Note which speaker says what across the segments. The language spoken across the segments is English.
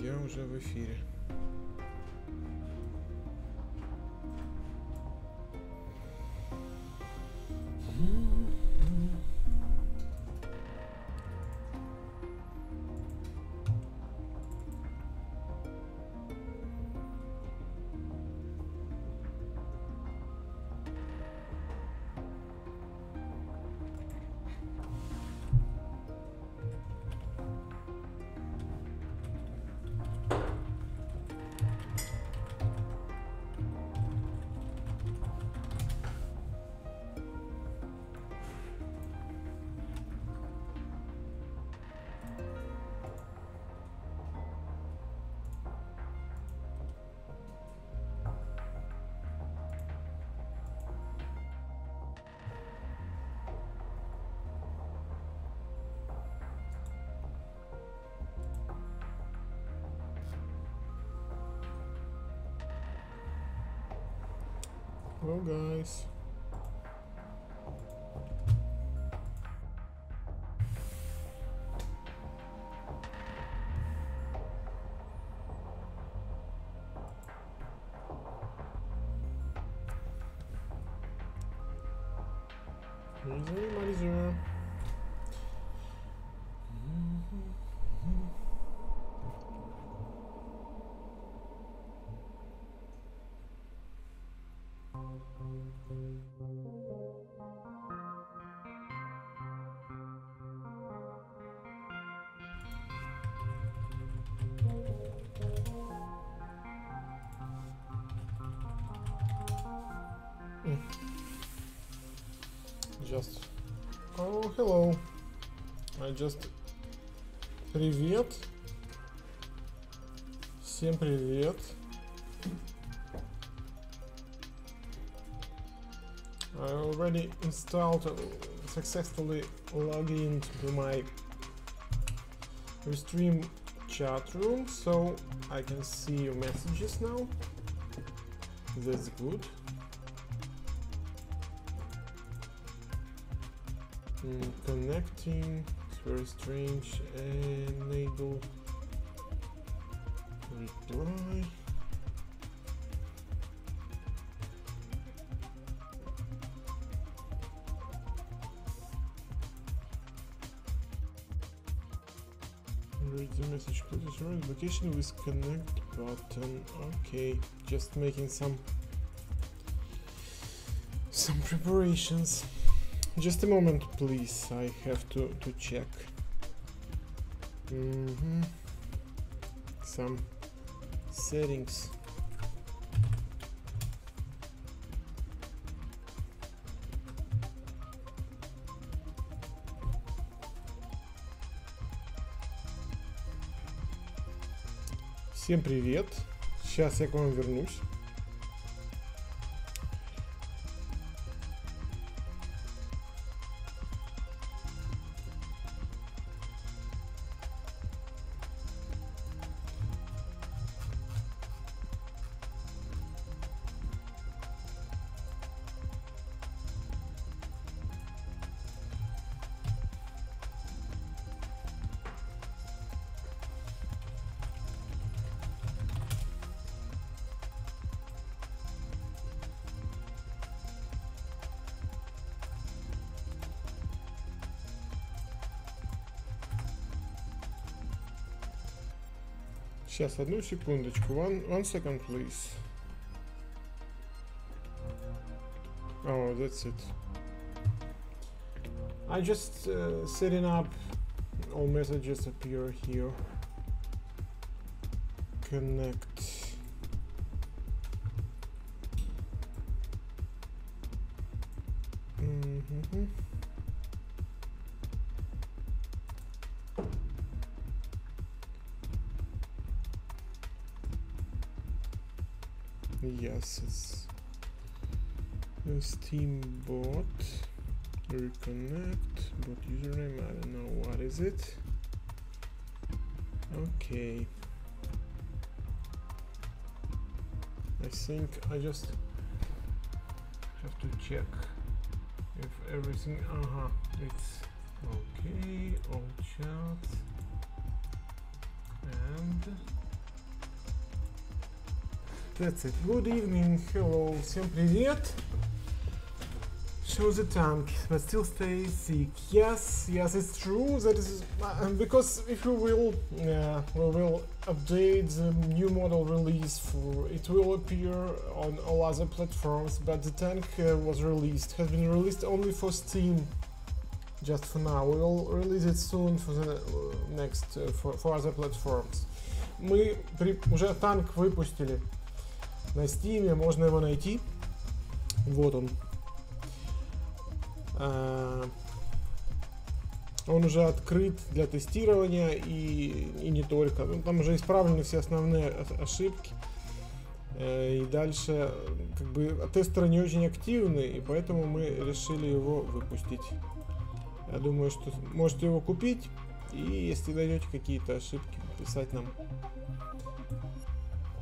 Speaker 1: Я уже в эфире. Hello guys. Is anybody there? Just... Oh, hello. I just... Привет. Всем привет. I already installed, successfully logged into my Restream chat room, so I can see your messages now. That's good. Connecting, it's very strange. Enable reply. Read the message, please. Right, location with connect button. Okay, just making some preparations. Just a moment, please. I have to check some settings. Всем привет. Сейчас я к вам вернусь. Сейчас, одну секундочку. One second, please. Oh, that's it. I just setting up. All messages appear here. Connect. Yes, it's a Steam bot. Reconnect. Bot username. I don't know what is it. Okay. I think I just have to check if everything. It's okay. All chats and That's it. Good evening. Hello. Всем привет. Show the tank, but still stay sick. Yes, it's true. That is because if we will update the new model release it will appear on all other platforms. But the tank has been released only for Steam. Just for now, we will release it soon for the next for other platforms. Мы уже танк выпустили на Steam, можно его найти. Вот он. Он уже открыт для тестирования и не только. Ну, там уже исправлены все основные ошибки. И дальше как бы тестеры не очень активны, и поэтому мы решили его выпустить. Я думаю, что можете его купить, и если найдете какие-то ошибки, писать нам.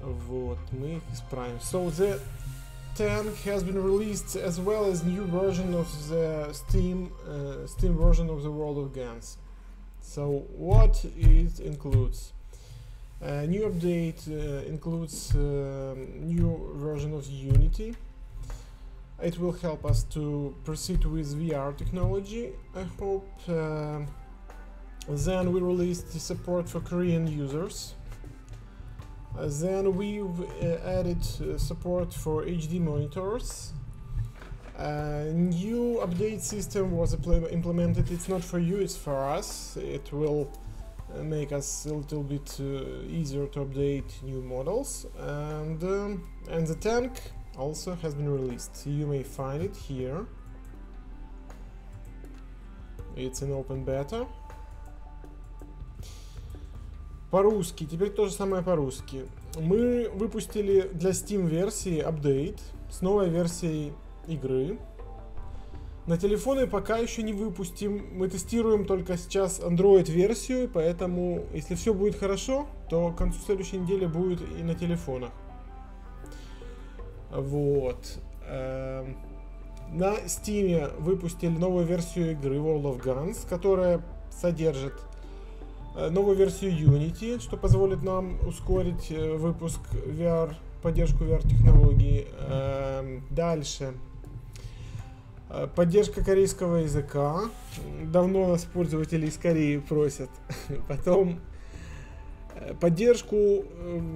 Speaker 1: Вот, мы их исправим. So the tank has been released as well as new version of the Steam version of the World of Guns. So what it includes? New update includes new version of Unity. It will help us to proceed with VR technology, I hope. Then we released the support for Korean users. Then we've added support for HD monitors. New update system was implemented. It's not for you, it's for us. It will make us a little bit easier to update new models. And the tank also has been released. You may find it here. It's an open beta. По-русски, теперь то же самое по-русски. Мы выпустили для Steam версии апдейт с новой версией игры. На телефоны пока еще не выпустим. Мы тестируем только сейчас Android версию, поэтому если все будет хорошо, то к концу следующей недели будет и на телефонах. Вот. На Steam выпустили новую версию игры World of Guns, которая содержит новую версию Unity, что позволит нам ускорить выпуск VR, поддержку VR-технологий. Дальше. Поддержка корейского языка. Давно нас пользователи из Кореи просят. Потом поддержку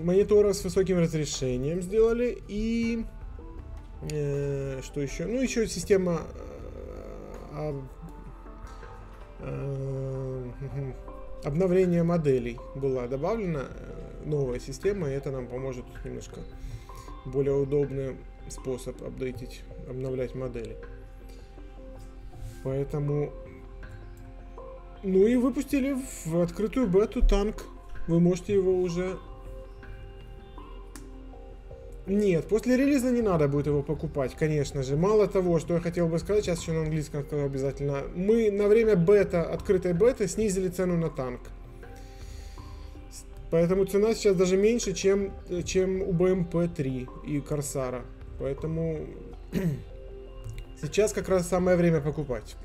Speaker 1: мониторов с высоким разрешением сделали. И что еще? Ну, еще система обновления моделей была добавлена. Новая система, и это нам поможет немножко более удобный способ апдейтить, обновлять модели. Поэтому... Ну и выпустили в открытую бету танк. Вы можете его уже... Нет, после релиза не надо будет его покупать, конечно же. Мало того, что я хотел бы сказать, сейчас еще на английском скажу обязательно. Мы на время открытой беты снизили цену на танк. Поэтому цена сейчас даже меньше, чем у BMP-3 и Корсара. Поэтому сейчас как раз самое время покупать.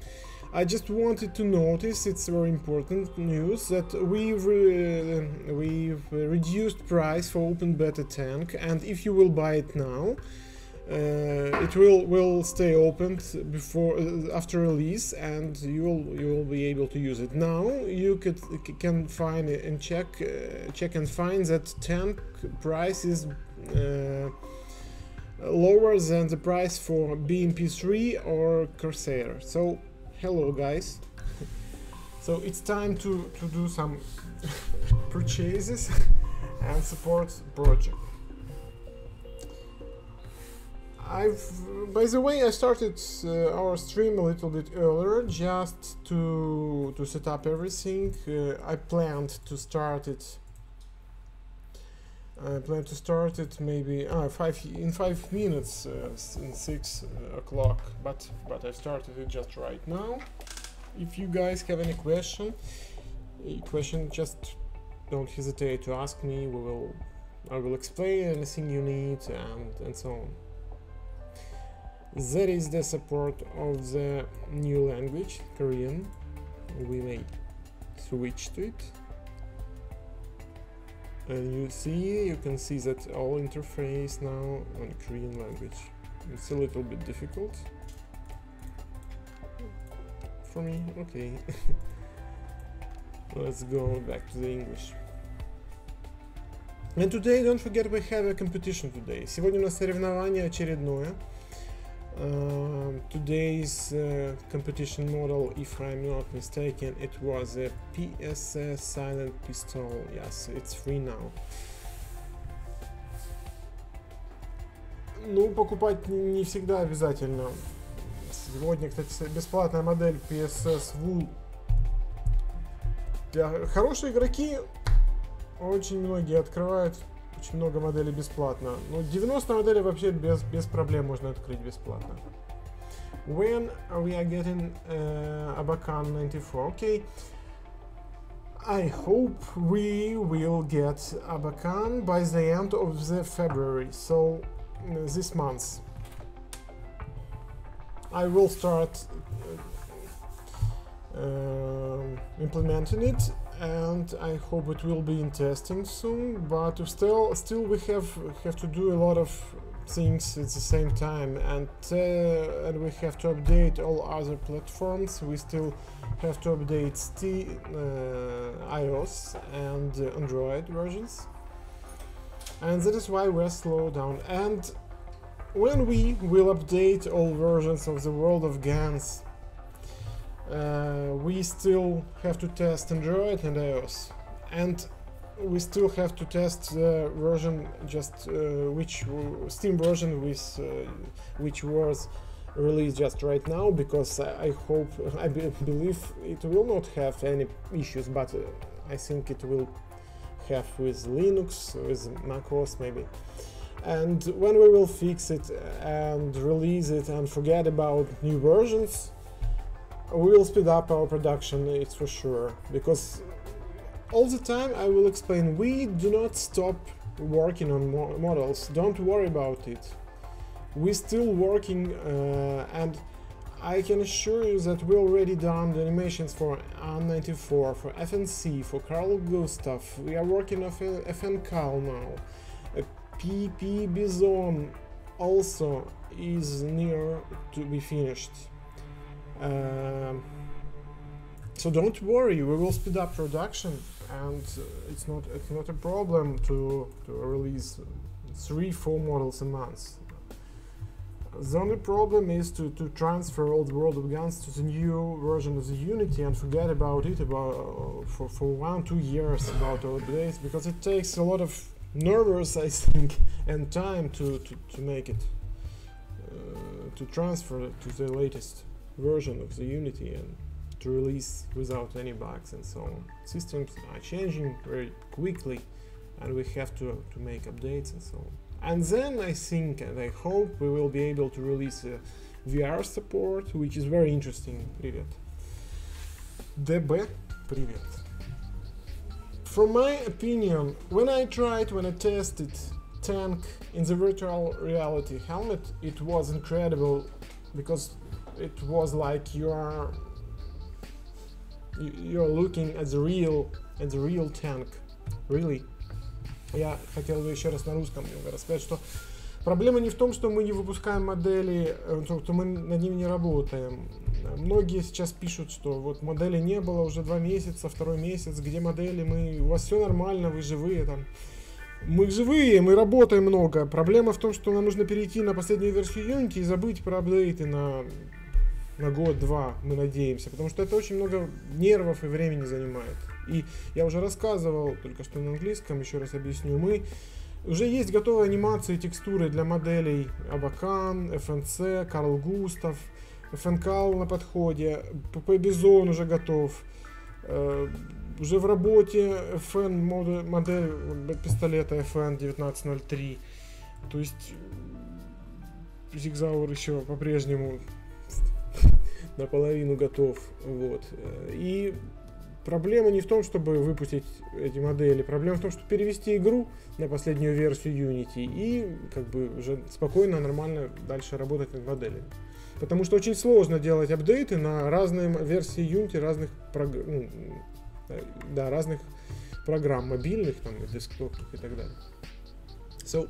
Speaker 1: I just wanted to notice, it's very important news, that we've reduced price for open beta tank, and if you will buy it now, it will stay open after release, and you will be able to use it. Now you can find and check and find that tank price is lower than the price for BMP3 or Corsair. So hello guys. So it's time to do some purchases and support project. By the way, I started our stream a little bit earlier just to set up everything. I planned to start it. Maybe in 5 minutes, in 6 o'clock. But I started it just right now. If you guys have any question, just don't hesitate to ask me. I will explain anything you need and so on. That is the support of the new language, Korean. We may switch to it. And you can see that all interface now on Korean language. It's a little bit difficult for me. Okay. Let's go back to the English. And today, don't forget, we have a competition today. Сегодня у нас соревнование очередное. Today's competition model, if I'm not mistaken, it was a PSS silent pistol. Yes, it's free now. Ну, покупать не всегда обязательно. Сегодня, кстати, бесплатная модель PSS Wool. Для хорошие игроки очень многие открывают очень много моделей бесплатно. Но 90 моделей вообще без проблем можно открыть бесплатно. When we are getting Abakan 94? Okay. I hope we will get Abakan by the end of the February. So this month. I will start implementing it, and I hope it will be in testing soon, but still we have to do a lot of things at the same time, and we have to update all other platforms. We still have to update iOS and Android versions, and that is why we're slow down. And when we will update all versions of the World of Gans, we still have to test Android and iOS, and we still have to test the version which Steam version with which was released just right now, because I believe it will not have any issues, but I think it will have with Linux, with macOS maybe. And when we will fix it and release it and forget about new versions, we will speed up our production, it's for sure, because all the time I will explain, we do not stop working on models, don't worry about it. We're still working, and I can assure you that we already done the animations for An-94, for FNC, for Carl Gustav. We are working on FNCal now. PP Bison also is near to be finished. So don't worry, we will speed up production, and it's not a problem to release 3-4 models a month. The only problem is to transfer all the World of Guns to the new version of the Unity and forget about it for 1-2 years about our updates, because it takes a lot of nervous, I think, and time to make it, to transfer it to the latest version of the Unity and to release without any bugs and so on. Systems are changing very quickly, and we have to make updates and so on. And then I think and I hope we will be able to release VR support, which is very interesting. Привет. DB, привет. From my opinion, when I tested Tank in the virtual reality helmet, it was incredible, because it was like you're looking at the real tank. Really. Я хотел бы еще раз на русском рассказать, что проблема не в том, что мы не выпускаем модели, что мы над ними не работаем. Многие сейчас пишут, что вот модели не было уже 2 месяца, 2-й месяц, где модели, у вас все нормально, вы живые там. Мы живые, мы работаем много. Проблема в том, что нам нужно перейти на последнюю версию Unity и забыть про апдейты на год-два, мы надеемся, потому что это очень много нервов и времени занимает. И я уже рассказывал, только что на английском, еще раз объясню, уже есть готовые анимации, текстуры для моделей Abakan, FNC, Carl Gustav, FNCal на подходе, PP Bison уже готов, уже в работе FN модель пистолета FN 1903, то есть Zigzauer еще по-прежнему наполовину готов, вот. И проблема не в том, чтобы выпустить эти модели, проблема в том, чтобы перевести игру на последнюю версию Unity и как бы уже спокойно, нормально дальше работать над моделями. Потому что очень сложно делать апдейты на разные версии Unity, разных программ мобильных, там, и десктопных и так далее. So,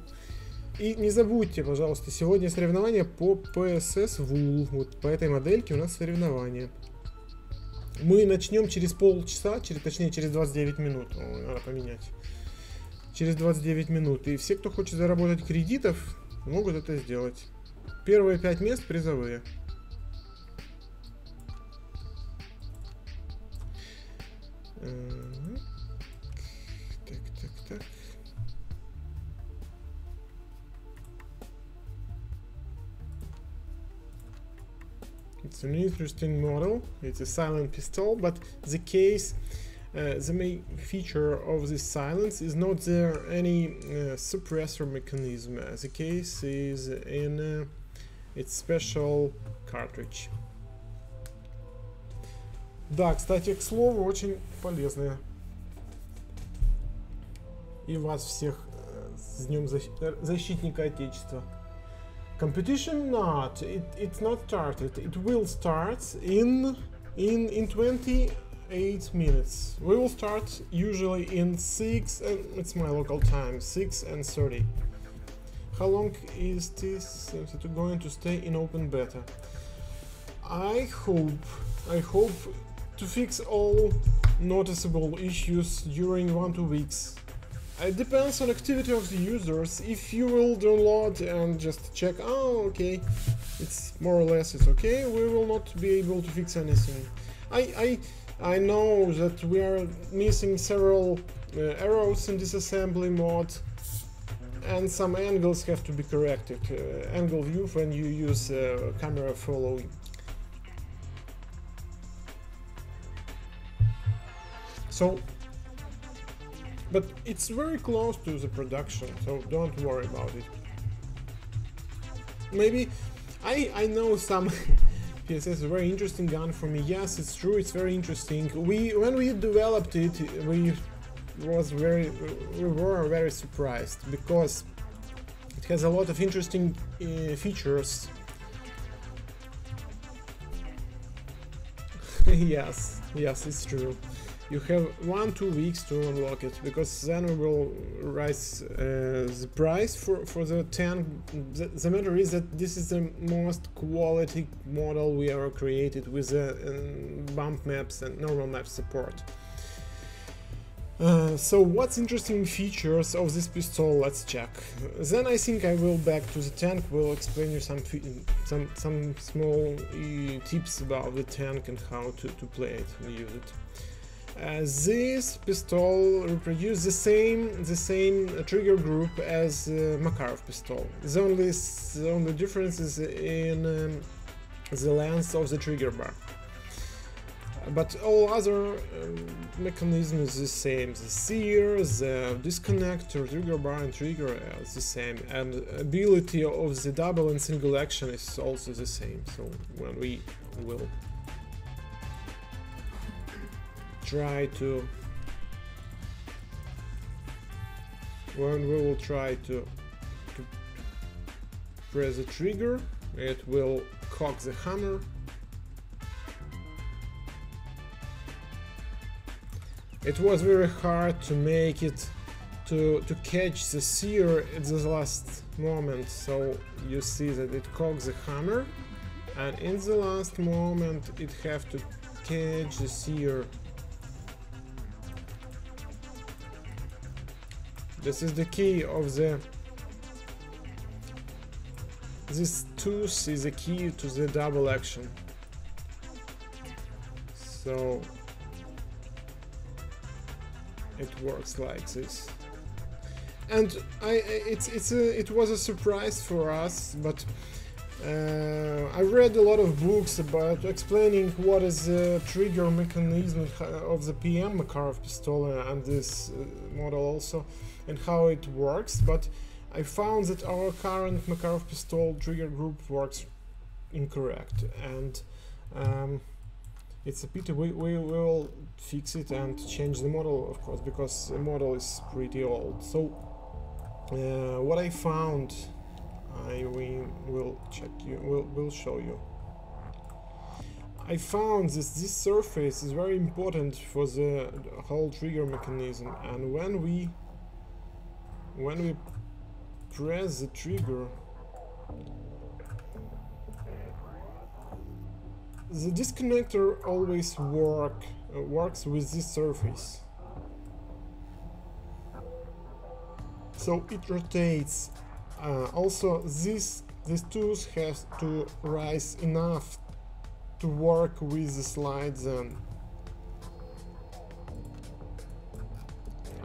Speaker 1: и не забудьте, пожалуйста, сегодня соревнования по PSS Wool. Вот по этой модельке у нас соревнования. Мы начнем через полчаса, точнее через 29 минут. О, надо поменять. Через 29 минут. И все, кто хочет заработать кредитов, могут это сделать. Первые 5 мест призовые. Так. It's an interesting model. It's a silent pistol, but the case, the main feature of this silence is not there any suppressor mechanism. The case is in its special cartridge. Да, кстати, к слову, очень полезная. И вас всех с Днем Защитника Отечества. Competition not. It's not started. It will start in 28 minutes. We will start usually in 6 and it's my local time, 6:30. How long is this going to stay in open beta? I hope to fix all noticeable issues during 1-2 weeks. It depends on activity of the users. If you will download and just check, oh okay, it's more or less it's okay, we will not be able to fix anything. I know that we are missing several arrows in disassembly mode, and some angles have to be corrected. Angle view when you use camera following. So, but it's very close to the production, so don't worry about it. Maybe I know some PSS is a very interesting gun for me. Yes, it's true, it's very interesting. When we developed it, we were very surprised because it has a lot of interesting features. yes, it's true. You have 1-2 weeks to unlock it, because then we will raise the price for the tank. The matter is that this is the most quality model we ever created with bump maps and normal map support. So what's interesting features of this pistol? Let's check. Then I think I will back to the tank. Will explain you some small tips about the tank and how to play it and use it. This pistol reproduces the same trigger group as Makarov pistol. The only difference is in the length of the trigger bar. But all other mechanism is the same. The sear, the disconnector, trigger bar and trigger is the same, and ability of the double and single action is also the same. So when we will try to press the trigger, it will cock the hammer. It was very hard to make it to catch the sear at the last moment, so you see that it cocks the hammer, and in the last moment it have to catch the sear. This is the key of this tooth is the key to the double action. So it works like this, and it was a surprise for us, but I read a lot of books about explaining what is the trigger mechanism of the PM Makarov pistol and this model also, and how it works, but I found that our current Makarov pistol trigger group works incorrect, and it's a pity. We will fix it and change the model, of course, because the model is pretty old. So what I found, we will show you. I found this surface is very important for the whole trigger mechanism, and when we press the trigger, the disconnector always works with this surface, so it rotates. Also, this tooth has to rise enough to work with the slide. Then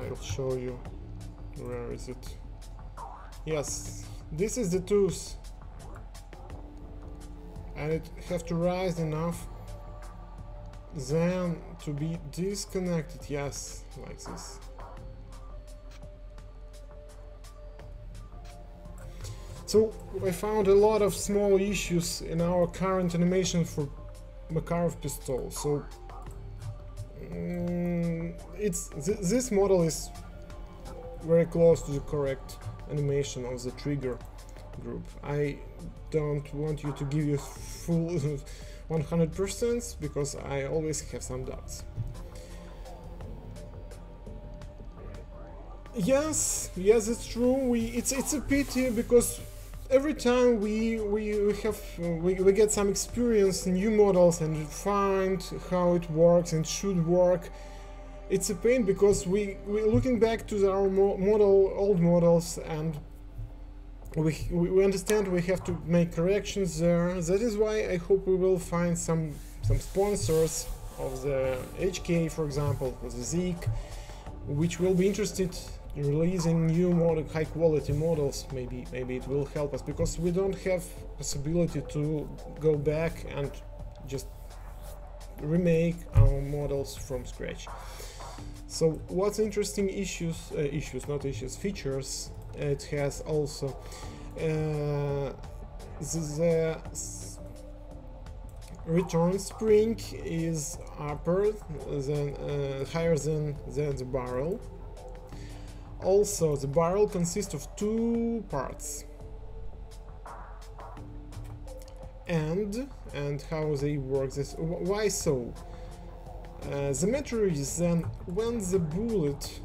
Speaker 1: I'll show you. Where is it? Yes, this is the tooth, and it have to rise enough then to be disconnected. Yes, like this. So I found a lot of small issues in our current animation for Makarov pistol. So this model is very close to the correct animation of the trigger group. I don't want you to give you full 100% because I always have some doubts. Yes, it's true. It's a pity because every time we get some experience in new models and find how it works and should work. It's a pain because we're looking back to our old models, and we understand we have to make corrections there. That is why I hope we will find some sponsors of the HK, for example, or the Zeek, which will be interested in releasing new high quality models. Maybe it will help us, because we don't have possibility to go back and just remake our models from scratch. So what's interesting features it has also. The return spring is higher than the barrel. Also, the barrel consists of two parts. And how they work this? Why so? The matter is then when the bullet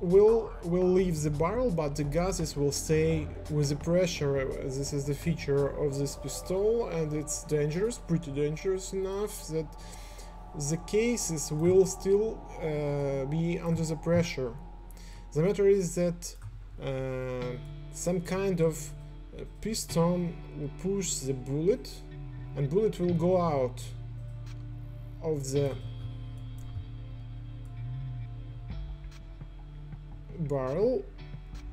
Speaker 1: will leave the barrel, but the gases will stay with the pressure. This is the feature of this pistol, and it's dangerous, pretty dangerous enough that the cases will still be under the pressure. The matter is that some kind of piston will push the bullet, and bullet will go out of the barrel,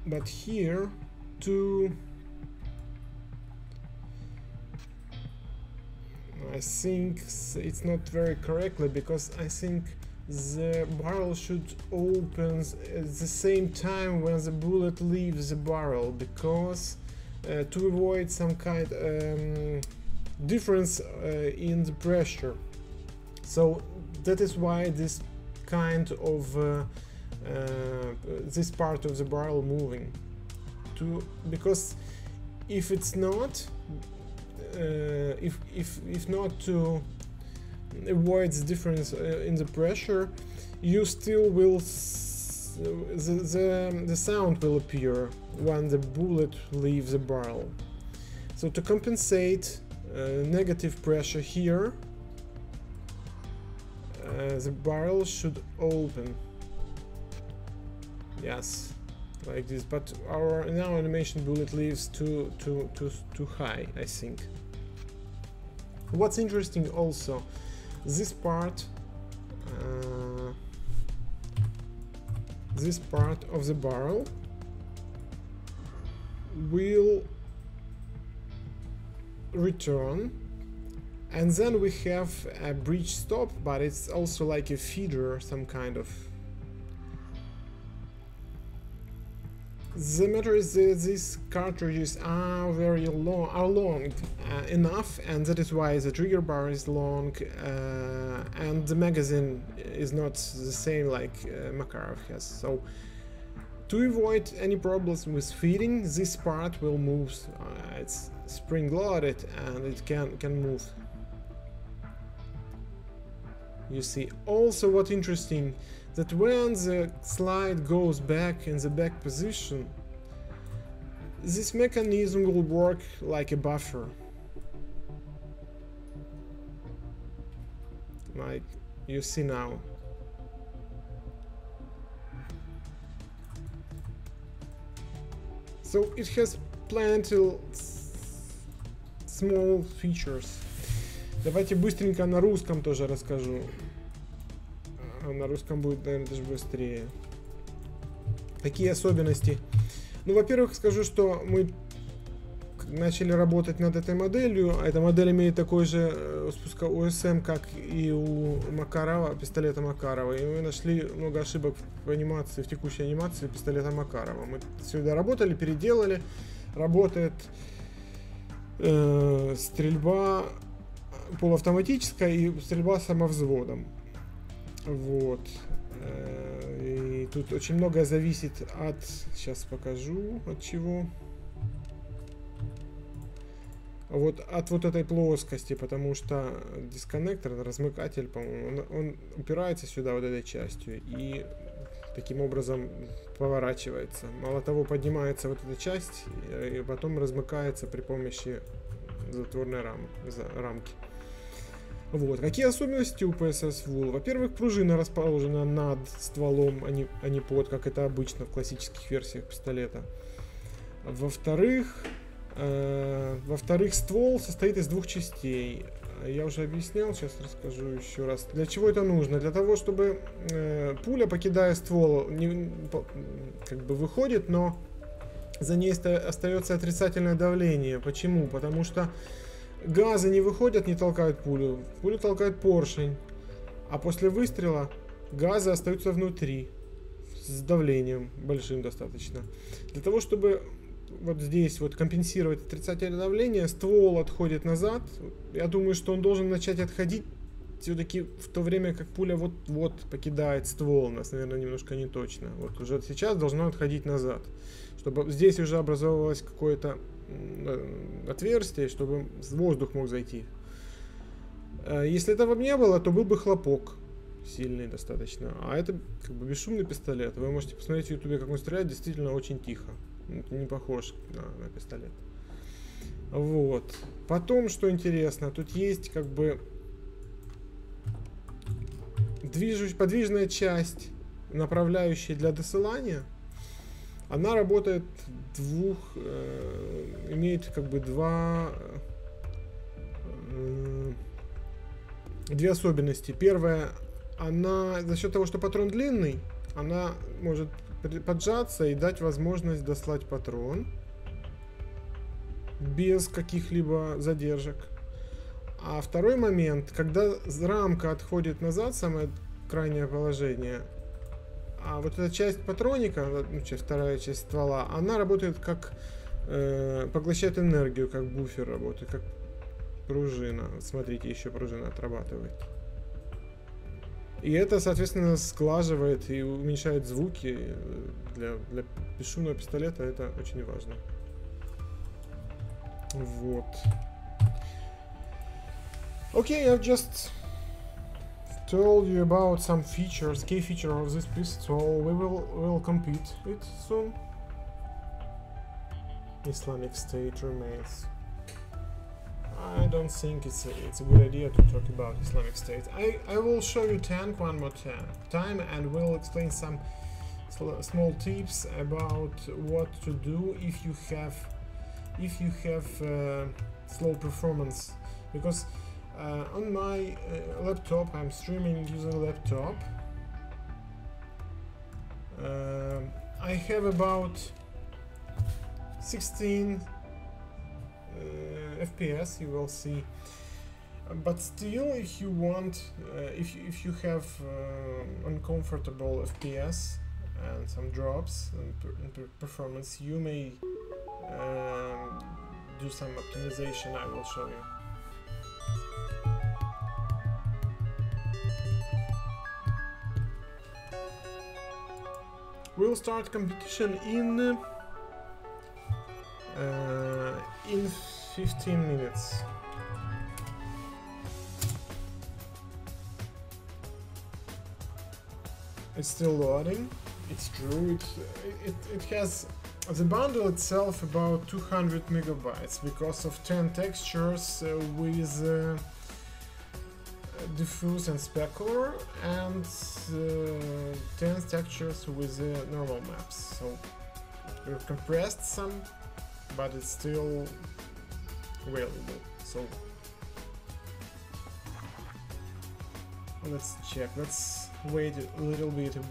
Speaker 1: but here I think it's not very correctly, because I think the barrel should open at the same time when the bullet leaves the barrel, because to avoid some kind difference in the pressure. So that is why this kind of this part of the barrel moving, because if it's not, if not to avoid the difference in the pressure, you still will the sound will appear when the bullet leaves the barrel. So to compensate negative pressure here, the barrel should open. Yes, like this. But our now animation bullet leaves too high, I think. What's interesting also, this part of the barrel will return, and then we have a bridge stop, but it's also like a feeder, some kind of. The matter is that these cartridges are very long, enough, and that is why the trigger bar is long, and the magazine is not the same like Makarov has. So to avoid any problems with feeding, this part will move. It's spring-loaded and it can move. you see. Also, what interesting, that when the slide goes back in the back position, this mechanism will work like a buffer. Like you see now. So it has plenty small features. Давайте быстренько на русском тоже расскажу. На русском будет, наверное, даже быстрее. Какие особенности? Ну, во-первых, скажу, что мы начали работать над этой моделью. Эта модель имеет такой же спуск ОСМ, как и у Макарова, пистолета Макарова. И мы нашли много ошибок в анимации, в текущей анимации пистолета Макарова. Мы сюда работали, переделали. Работает стрельба полуавтоматическая и стрельба самовзводом. Вот. И тут очень многое зависит от... Сейчас покажу, от чего. Вот от вот этой плоскости, потому что дисконнектор, размыкатель, по-моему, он упирается сюда вот этой частью и таким образом поворачивается. Мало того, поднимается вот эта часть и потом размыкается при помощи затворной рамки. Вот. Какие особенности у PSS Wool? Во-первых, пружина расположена над стволом, а не под, как это обычно в классических версиях пистолета. Во-вторых, ствол состоит из двух частей. Я уже объяснял, сейчас расскажу еще раз. Для чего это нужно? Для того, чтобы пуля, покидая ствол, как бы выходит, но за ней остается отрицательное давление. Почему? Потому что газы не выходят, не толкают пулю. Пулю толкает поршень. А после выстрела газы остаются внутри с давлением большим достаточно. Для того, чтобы вот здесь вот компенсировать отрицательное давление, ствол отходит назад. Я думаю, что он должен начать отходить все-таки в то время, как пуля вот покидает ствол. У нас, наверное, немножко не точно. Вот уже сейчас должно отходить назад, чтобы здесь уже образовалось какое-то отверстие, чтобы воздух мог зайти. Если этого не было, то был бы хлопок сильный достаточно. А это как бы бесшумный пистолет. Вы можете посмотреть в ютубе, как он стреляет, действительно очень тихо. Не похож на пистолет. Вот. Потом, что интересно, тут есть как бы подвижная часть, направляющая для досылания. Она работает имеет как бы две особенности. Первая, она за счет того, что патрон длинный, она может поджаться и дать возможность дослать патрон без каких-либо задержек. А второй момент, когда рамка отходит назад, самое крайнее положение, а вот эта часть патроника, вторая часть ствола, она работает как поглощает энергию, как буфер работает, как пружина. Смотрите, еще пружина отрабатывает. И это, соответственно, сглаживает и уменьшает звуки. Для бесшумного пистолета это очень важно. Вот. Okay, I've just told you about some features, key feature of this pistol. We will compete it soon. Islamic State remains. I don't think it's a good idea to talk about Islamic State. I will show you tank one more time and we'll explain some small tips about what to do if you have slow performance, because on my laptop, I'm streaming using laptop. I have about 16 FPS, you will see, but still, if you want, if you have uncomfortable FPS and some drops in performance, you may do some optimization. I will show you. We'll start competition in 15 minutes. It's still loading. It's true. It has the bundle itself about 200 megabytes because of 10 textures with diffuse and specular, and 10 textures with normal maps. So we've compressed some, but it's still available. So let's check. Let's wait a little bit on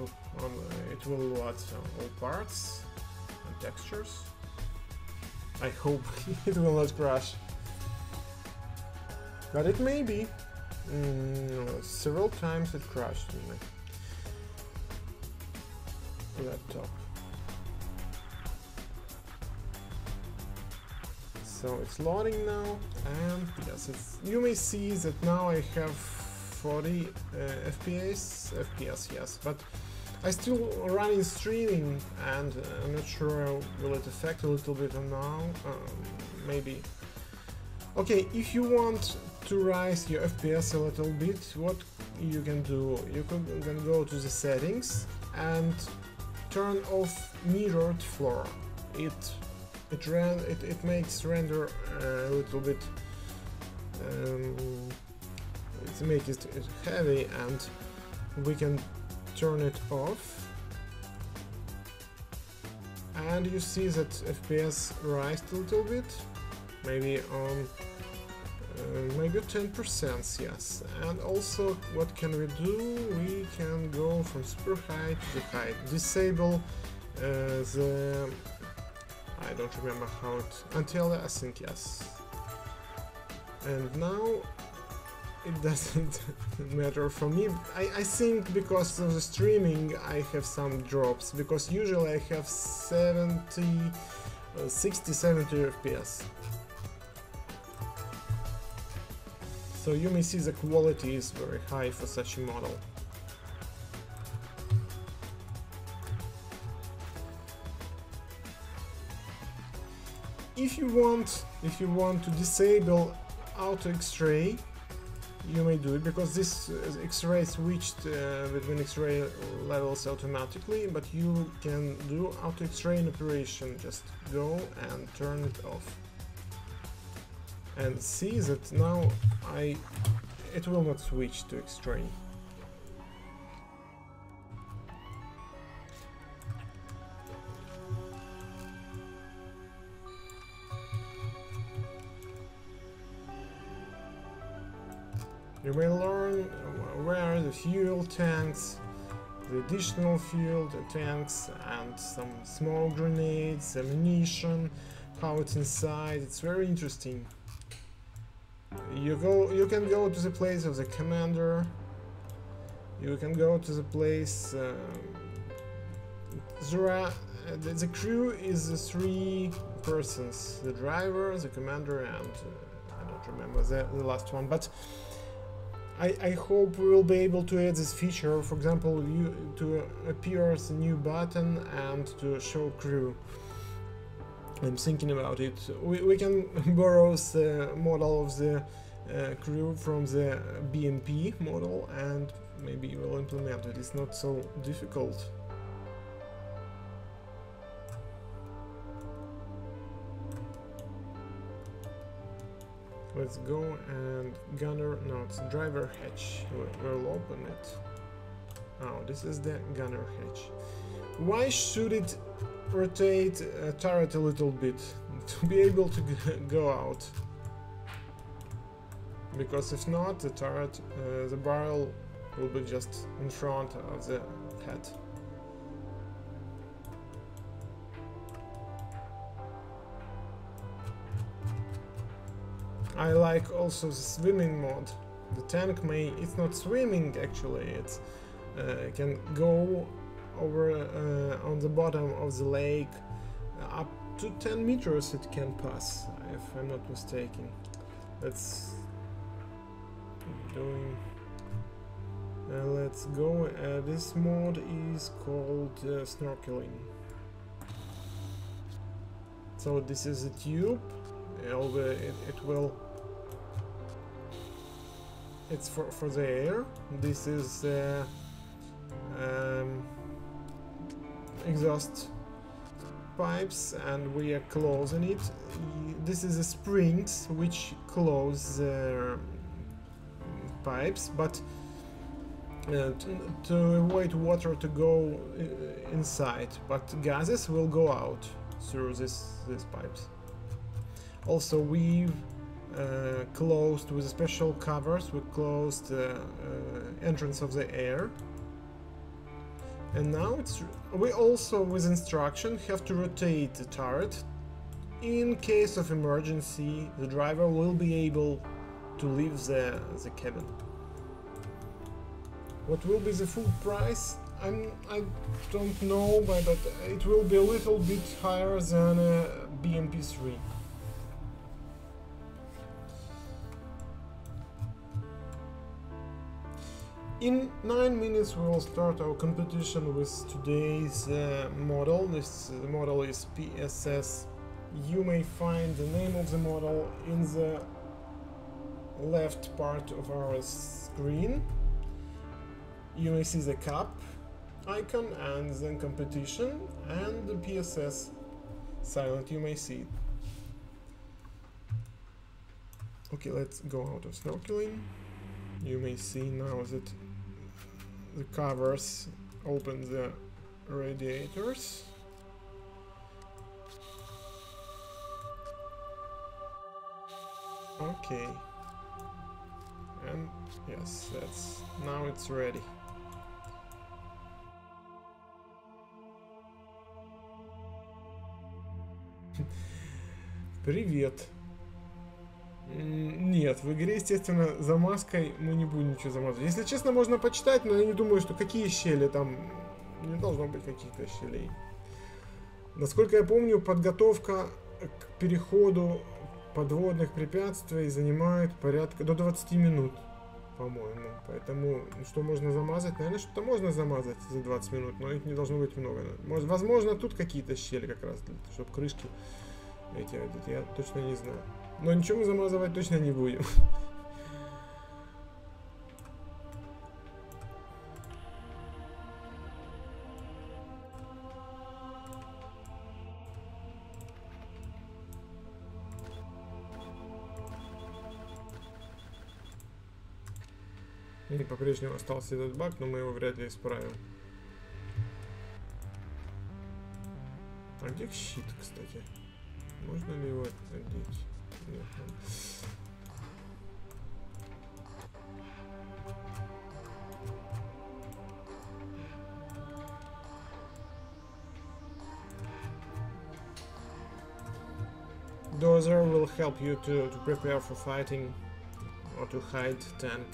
Speaker 1: it will load all parts and textures. I hope it will not crash, but it may be. Several times it crashed on my laptop. So it's loading now, and yes, you may see that now I have 40 FPS, yes, but I still running streaming, and I'm not sure will it affect a little bit or now, maybe. Okay, if you want to raise your FPS a little bit, what you can do, you can go to the settings and turn off mirrored floor. It makes render a little bit, it makes it heavy, and we can turn it off, and you see that FPS raised a little bit, maybe on maybe 10%, yes. And also, what can we do? We can go from super high to the high, disable the, I don't remember how it, anti-aliasing, yes. And now it doesn't matter for me. I think because of the streaming I have some drops, because usually I have 60, 70 FPS. So you may see the quality is very high for such a model. If you want to disable auto X-ray, you may do it, because this X-ray switched between X-ray levels automatically, but you can do auto X-ray in operation. Just go and turn it off, and see that now it will not switch to X-ray. You may learn where the fuel tanks, the additional fuel tanks, and some small grenades, ammunition, how it's inside. It's very interesting. You can go to the place of the commander. You can go to the place. The crew is 3 persons: the driver, the commander, and I don't remember the last one. But I hope we will be able to add this feature, for example, to appear as a new button and to show crew. I'm thinking about it. We can borrow the model of the crew from the BMP model, and maybe we'll implement it. It's not so difficult. Let's go and gunner, no, it's driver hatch. We'll open it. Oh, this is the gunner hatch. Why should it rotate a turret a little bit? To be able to go out. Because if not, the turret, the barrel will be just in front of the head. I like also the swimming mode. The tank it's not swimming actually, it's can go over on the bottom of the lake, up to 10 meters it can pass, if I'm not mistaken. Let's go. This mode is called snorkeling. So this is a tube. It will. It's for the air. This is exhaust pipes and we are closing it. This is the springs which close the pipes, but to avoid water to go inside, but gases will go out through these pipes. Also, we've closed with special covers, we closed the entrance of the air. And now we also, with instruction, have to rotate the turret. In case of emergency, the driver will be able to leave the cabin. What will be the full price? I don't know, but it will be a little bit higher than a BMP3. In 9 minutes we will start our competition with today's model. This model is PSS. You may find the name of the model in the left part of our screen. You may see the cup icon and then competition and the PSS silent. You may see it. Okay, let's go out of snorkeling. You may see now that the covers open the radiators. Okay. And yes, now it's ready. Привет. Нет, в игре, естественно, замазкой мы не будем ничего замазывать. Если честно, можно почитать, но я не думаю, что какие щели там... Не должно быть каких-то щелей. Насколько я помню, подготовка к переходу подводных препятствий занимает порядка до 20 минут, по-моему. Поэтому, что можно замазать? Наверное, что-то можно замазать за 20 минут, но их не должно быть много. Возможно, тут какие-то щели как раз, чтобы крышки эти, я точно не знаю. Но ничего мы замазывать точно не будем. И по-прежнему остался этот баг, но мы его вряд ли исправим. А где щит, кстати? Можно ли его одеть? Нет. Dozer will help you to prepare for fighting or to hide tank.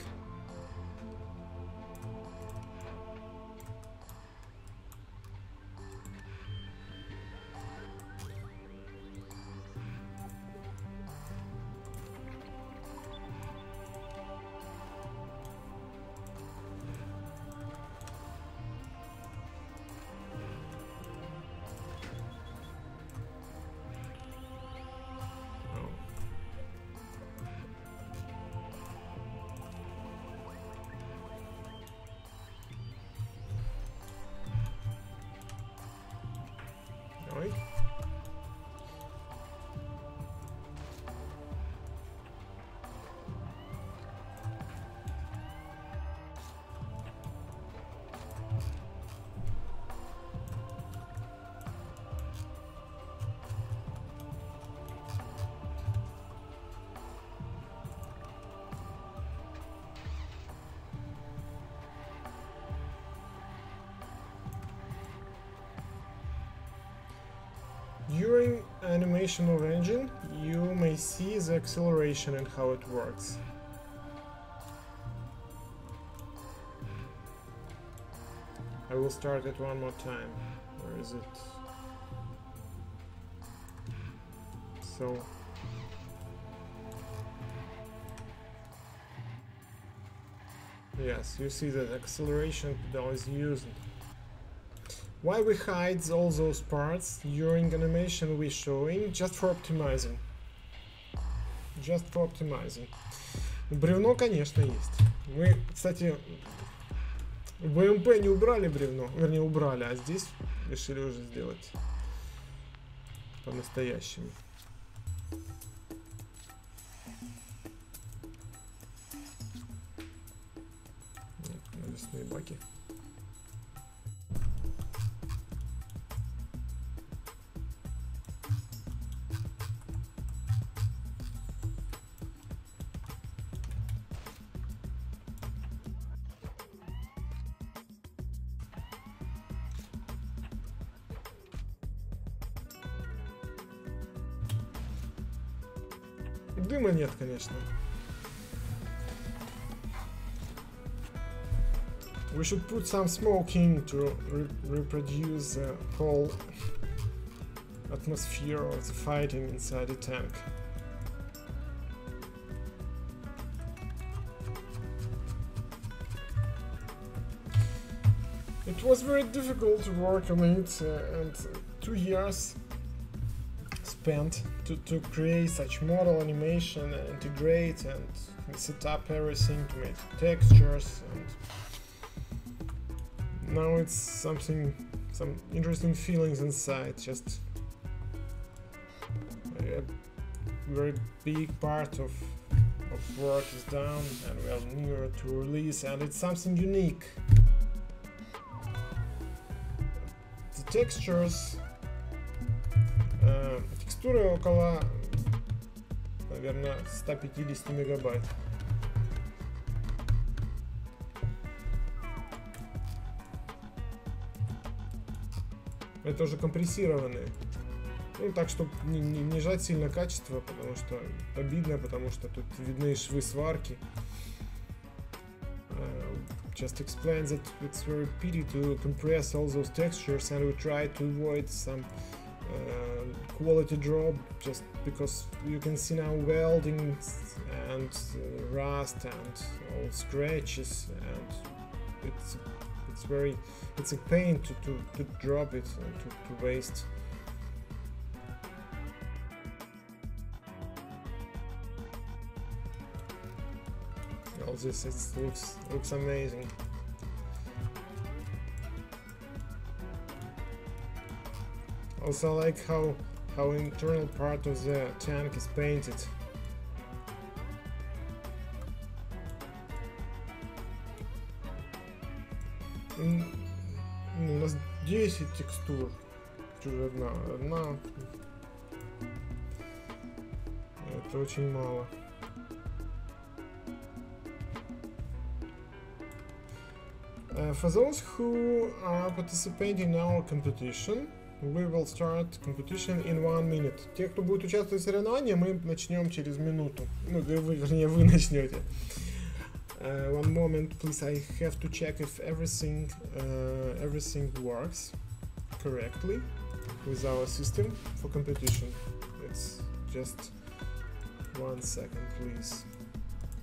Speaker 1: During animation of engine, you may see the acceleration and how it works. I will start it one more time. Where is it? So... Yes, you see that acceleration pedal is used. Why we hide all those parts during animation we're showing? Just for optimizing. Just for optimizing. Бревно, конечно, есть. Мы, кстати, В БМП не убрали бревно, вернее убрали, а здесь решили уже сделать по-настоящему. Навесные баки. Дыма нет, конечно. We should put some smoke in to reproduce the whole atmosphere of the fighting inside the tank. It was very difficult to work on it, and 2 years spent to create such model animation and integrate and set up everything to make textures, and now it's some interesting feelings inside. Just a very big part of work is done, and we are near to release, and it's something unique. The textures, текстуры около, наверное, 150 мегабайт. Это уже компрессированные. Ну, так, чтобы не жать сильно качество, потому что обидно, потому что тут видны швы сварки. Just explain that it's very pity to compress all those textures, and we try to avoid some quality drop, just because you can see now welding and rust and all scratches, and it's a pain to drop it and to waste. All this, it looks amazing. Also, I like how internal part of the tank is painted. У нас 10 текстур. Чужая одна. Это очень мало. For those who are participating in our competition, we will start competition in 1 minute. Те, кто будет участвовать в соревновании, мы начнем через минуту. Ну, вернее, вы начнете. One moment, please. I have to check if everything works correctly with our system for competition. It's just 1 second, please.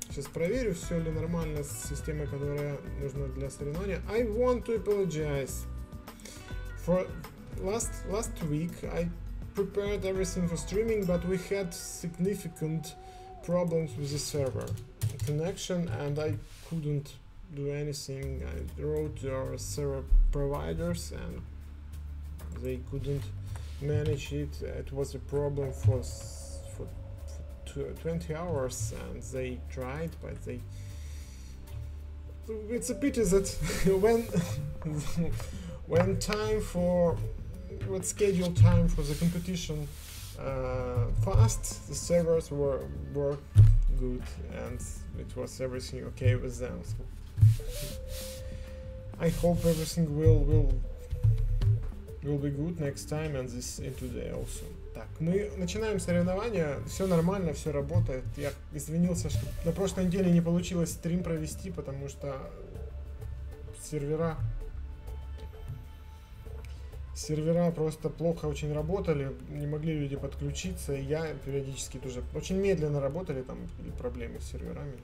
Speaker 1: Сейчас проверю, все ли нормально с системой, которая нужна для соревнования. I want to apologize. For last week I prepared everything for streaming, but we had significant problems with the server connection, and I couldn't do anything. I wrote to our server providers, and they couldn't manage it. It was a problem for 20 hours, and they tried, but it's a pity that when scheduled time for the competition fast, the servers were good, and it was everything okay with them. So I hope everything will be good next time, and this in today also. Так, мы начинаем соревнования, все нормально, все работает. Я извинился, что на прошлой неделе не получилось стрим провести, потому что сервера просто плохо очень работали, не могли люди подключиться, и я периодически тоже очень медленно работали, там были проблемы с серверами.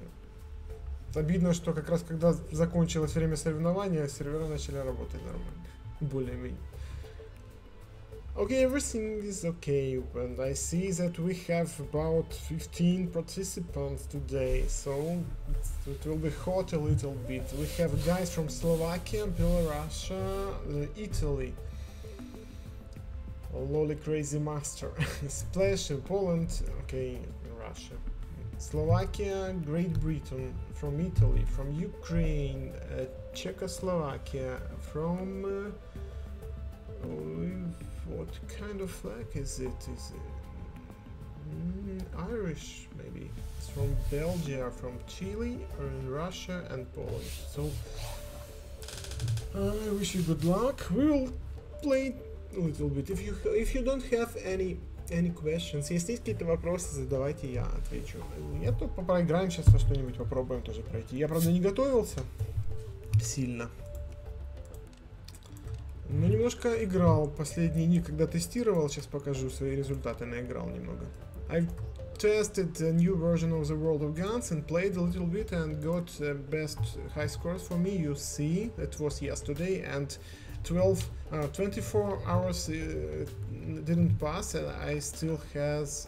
Speaker 1: Обидно, что как раз когда закончилось время соревнования, сервера начали работать нормально, более-менее. Okay, everything is okay, and I see that we have about 15 participants today, so it will be hot a little bit. We have guys from Slovakia, Belarus, Italy, Lolly Crazy Master, Splash in Poland, okay, Russia, Slovakia, Great Britain, from Italy, from Ukraine, Czechoslovakia, from what kind of flag is it? Is it Irish, maybe? It's from Belgium, from Chile, Russia, and Poland. So I wish you good luck. We will play a little bit. If you don't have any questions, если есть какие-то вопросы, задавайте, я отвечу. Нет, то поиграем сейчас во что-нибудь, попробуем тоже пройти. Я, правда, не готовился сильно. Ну, немножко играл последние дни, когда тестировал. Сейчас покажу свои результаты. Наиграл немного. I've tested a new version of the World of Guns and played a little bit and got best high scores for me. You see, it was yesterday, and 24 hours didn't pass, and I still has...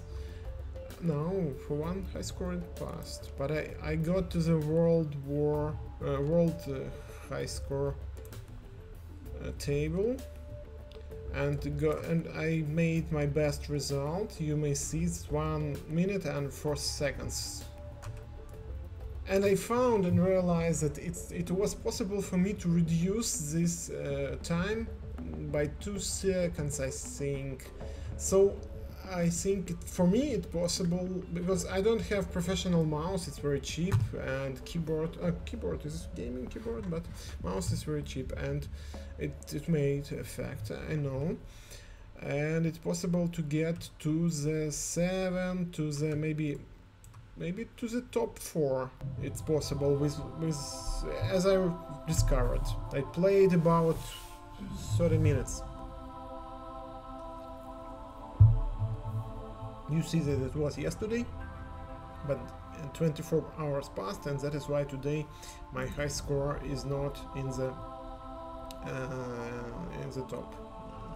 Speaker 1: No, for one high score it passed. But I got to the world high score table and I made my best result. You may see it's 1 minute and 4 seconds. And I found and realized that it was possible for me to reduce this time by 2 seconds, I think. So I think for me it's possible because I don't have professional mouse. It's very cheap, and keyboard is gaming keyboard, but mouse is very cheap, and it made effect, I know. And it's possible to get to the 7, to the maybe to the top 4. It's possible with as I discovered. I played about 30 minutes. You see that it was yesterday, but 24 hours passed, and that is why today my high score is not in the top.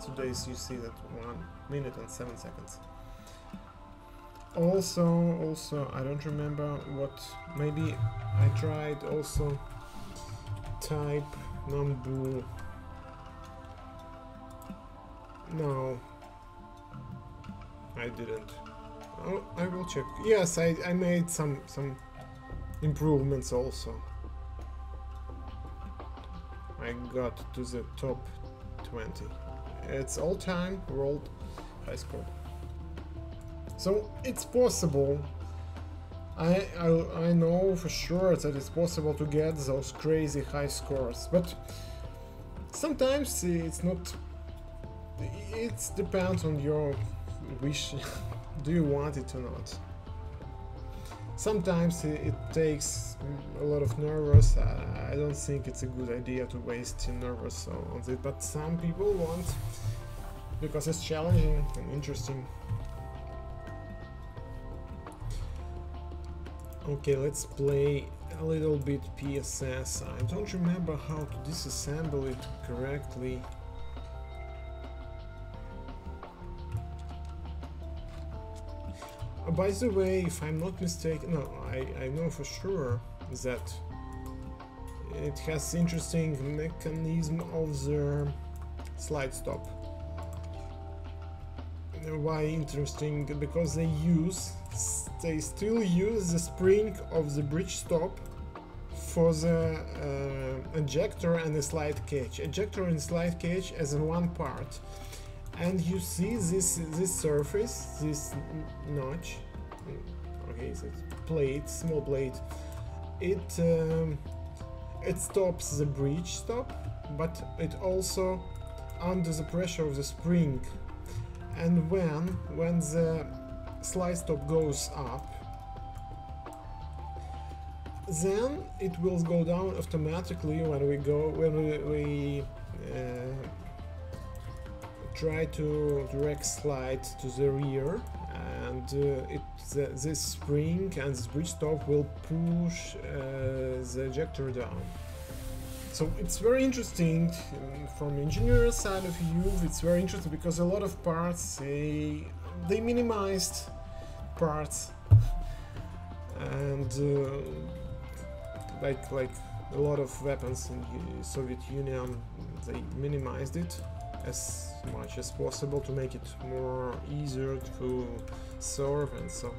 Speaker 1: Today's you see that 1 minute and 7 seconds. Also, I don't remember what. Maybe I tried also type Nambu. No, I didn't. Oh, I will check. Yes, I made some improvements also. I got to the top 20. It's all-time world high score. So it's possible. I know for sure that it's possible to get those crazy high scores, but sometimes it's not. It depends on your wish. Do you want it or not? Sometimes it takes a lot of nervous. I don't think it's a good idea to waste your nervous on it, but some people want because it's challenging and interesting. Okay, let's play a little bit PSS. I don't remember how to disassemble it correctly. By the way, if I'm not mistaken, no, I know for sure that it has interesting mechanism of the slide stop. Why interesting? Because they still use the spring of the bridge stop for the ejector and the slide cage. Ejector and slide cage as in one part. And you see this surface, this notch, okay, so it's plate, small plate. It stops the bridge stop, but it also under the pressure of the spring. And when the slide stop goes up, then it will go down automatically when we try to direct slide to the rear, and this spring and this bridge stop will push the ejector down. So it's very interesting from engineer side of view. It's very interesting because a lot of parts they minimized parts, and like a lot of weapons in the Soviet Union, they minimized it as much as possible to make it more easier to serve and so on.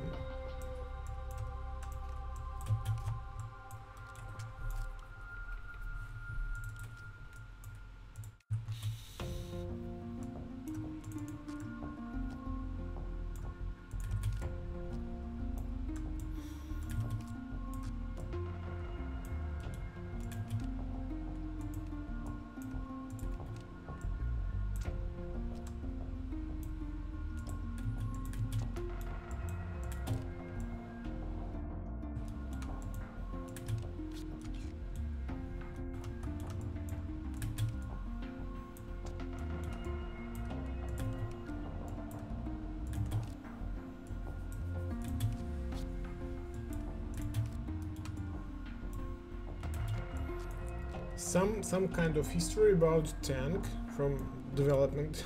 Speaker 1: Some kind of history about tank from development.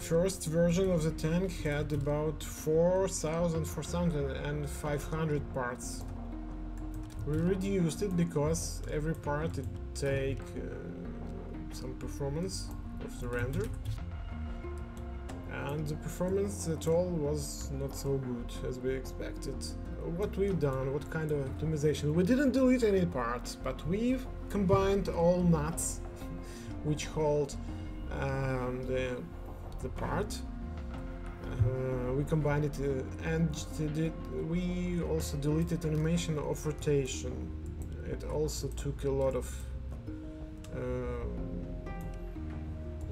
Speaker 1: First version of the tank had about 4,500 parts. We reduced it because every part it take some performance of the render, and the performance at all was not so good as we expected. What we've done, what kind of optimization? We didn't delete any parts, but we've combined all nuts which hold the part. We combined it and we also deleted animation of rotation. It also took a lot of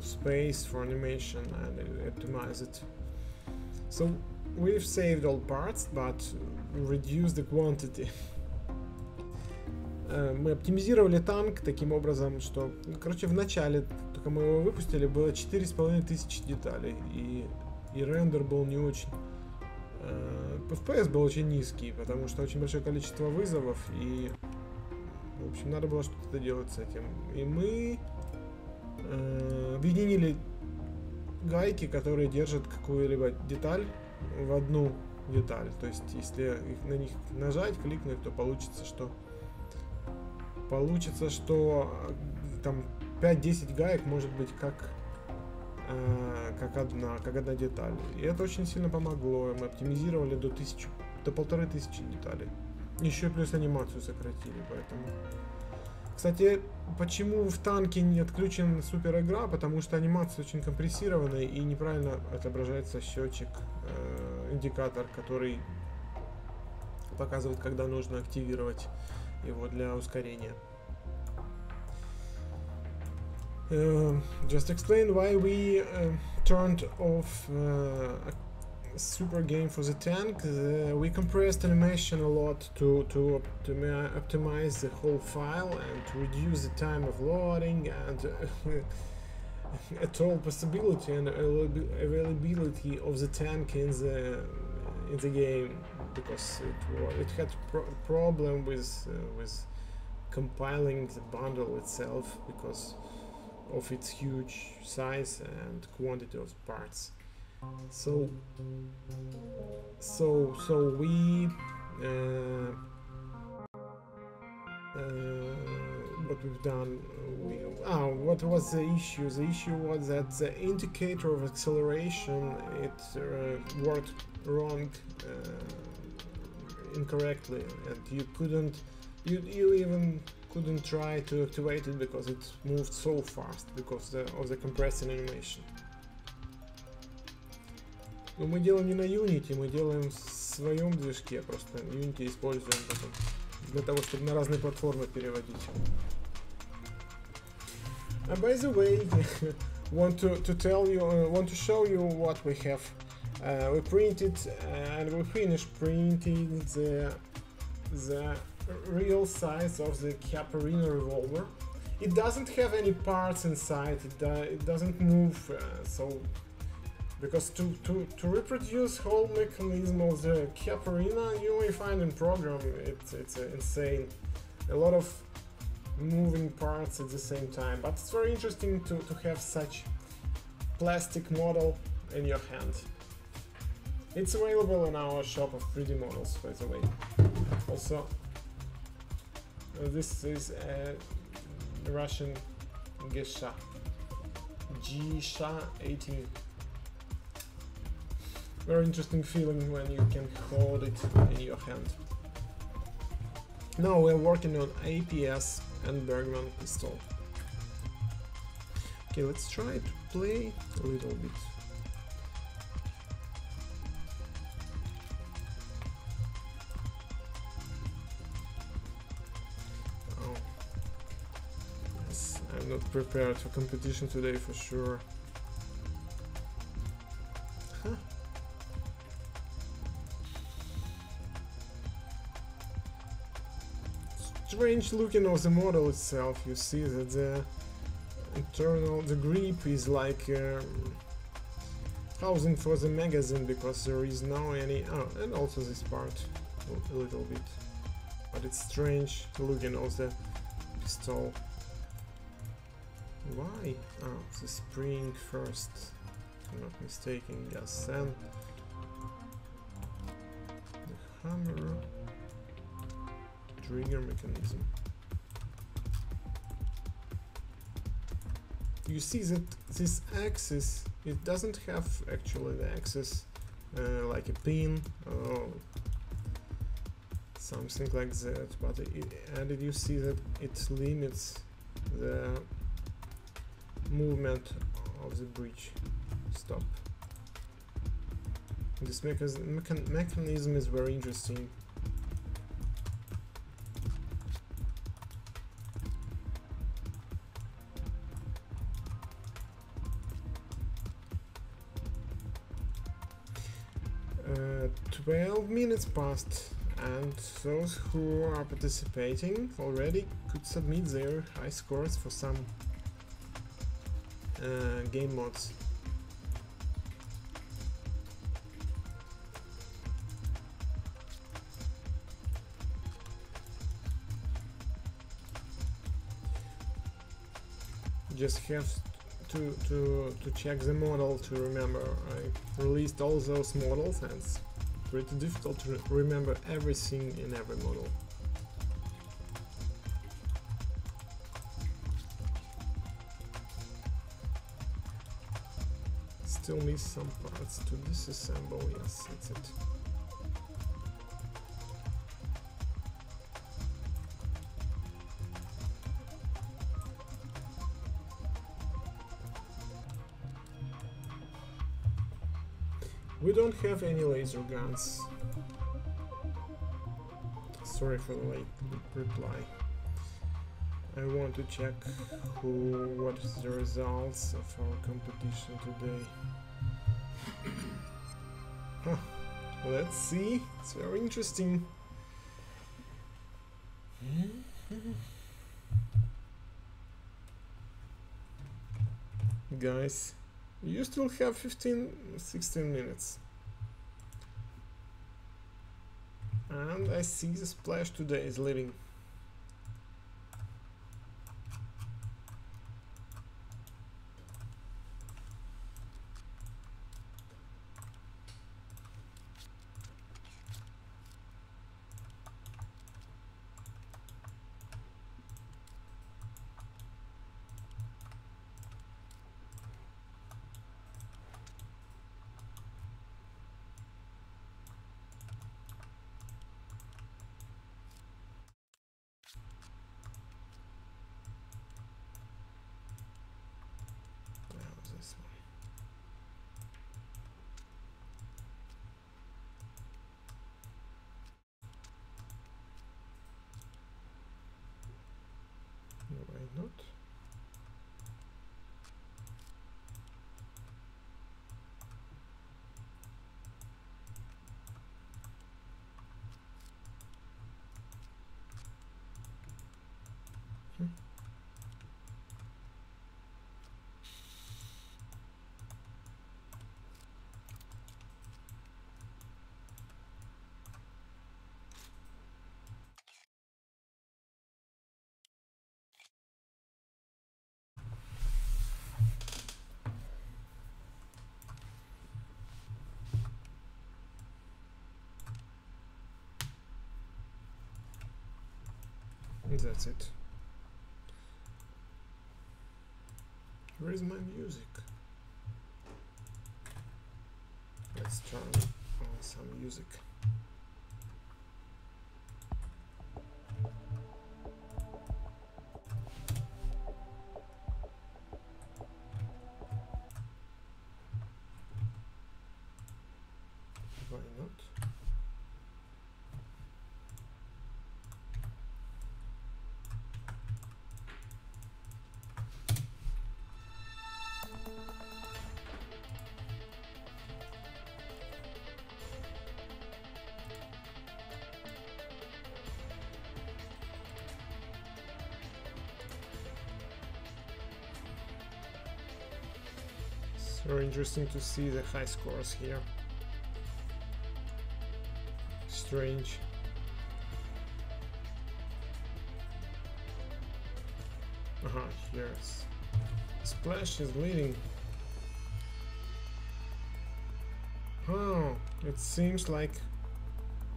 Speaker 1: space for animation and optimize it. So we've saved all parts, but reduced the quantity. Мы оптимизировали танк таким образом, что, короче, в начале, только мы его выпустили, было 4500 деталей, и рендер был не очень. FPS был очень низкий, потому что очень большое количество вызовов, и, в общем, надо было что-то делать с этим. И мы объединили гайки, которые держат какую-либо деталь в одну деталь. То есть, если на них нажать, кликнуть, то получится, что там 5-10 гаек может быть как одна деталь. И это очень сильно помогло. Мы оптимизировали до 1500 деталей. Еще плюс анимацию сократили, поэтому. Кстати, почему в танке не отключен супер игра? Потому что анимация очень компрессированная и неправильно отображается счетчик, индикатор, который показывает, когда нужно активировать его для ускорения. Just explain why we turned off a super game for the tank. We compressed animation a lot to optimize the whole file and to reduce the time of loading and at all possibility and availability of the tank in the game, because it had problem with compiling the bundle itself because of its huge size and quantity of parts. So we what we've done, what was the issue? The issue was that the indicator of acceleration, it worked wrong, incorrectly, and you even couldn't try to activate it because it moved so fast because of the compressing animation. Но мы делаем не на Unity, мы делаем в своем движке, просто Unity используем потом для того, чтобы на разные платформы переводить. By the way, want to show you what we have. We printed and we finished printing the real size of the Caparina revolver. It doesn't have any parts inside. It doesn't move. Because to reproduce whole mechanism of the Caparina, you may find in program it's insane. A lot of moving parts at the same time. But it's very interesting to have such plastic model in your hand. It's available in our shop of 3D models, by the way. Also, this is a Russian Gesha. Gsha 18. Very interesting feeling when you can hold it in your hand. Now we're working on APS and Bergman pistol. Okay, let's try to play a little bit. Oh, yes, I'm not prepared for competition today for sure. Huh. Strange looking of the model itself. You see that the grip is like housing for the magazine, because there is no any. Oh, and also this part a little bit, but it's strange looking of the pistol. Why? Oh, the spring first, if I'm not mistaken. Yes, and the hammer. Trigger mechanism. You see that this axis, it doesn't have actually the axis like a pin or something like that, but and you see that it limits the movement of the bridge stop. This mechanism is very interesting. Uh, 12 minutes passed, and those who are participating already could submit their high scores for some game mods. Just have to check the model to remember. I released all those models and it's pretty difficult to remember everything in every model. Still miss some parts to disassemble. Yes, that's it. We don't have any laser guns. Sorry for the late reply. I want to check what is the results of our competition today. Huh. Let's see. It's very interesting. Guys, you still have 16 minutes. And I see the splash today is leaving. This one. Why not? and that's it. Where is my music? Let's turn on some music. Why not? So interesting to see the high scores here. Strange. Aha, here's Splash is leading. Oh, it seems like...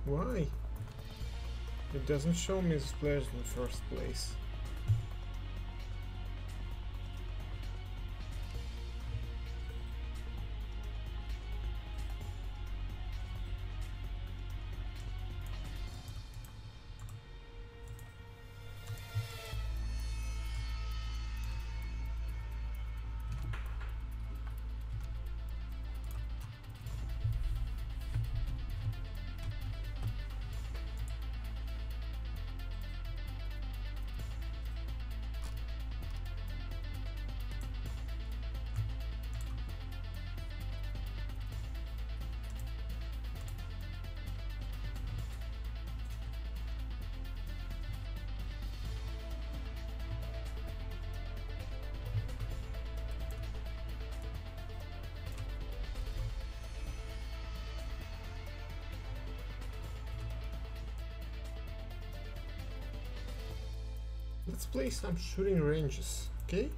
Speaker 1: Why? It doesn't show me Splash in the first place. Let's play some shooting ranges, okay?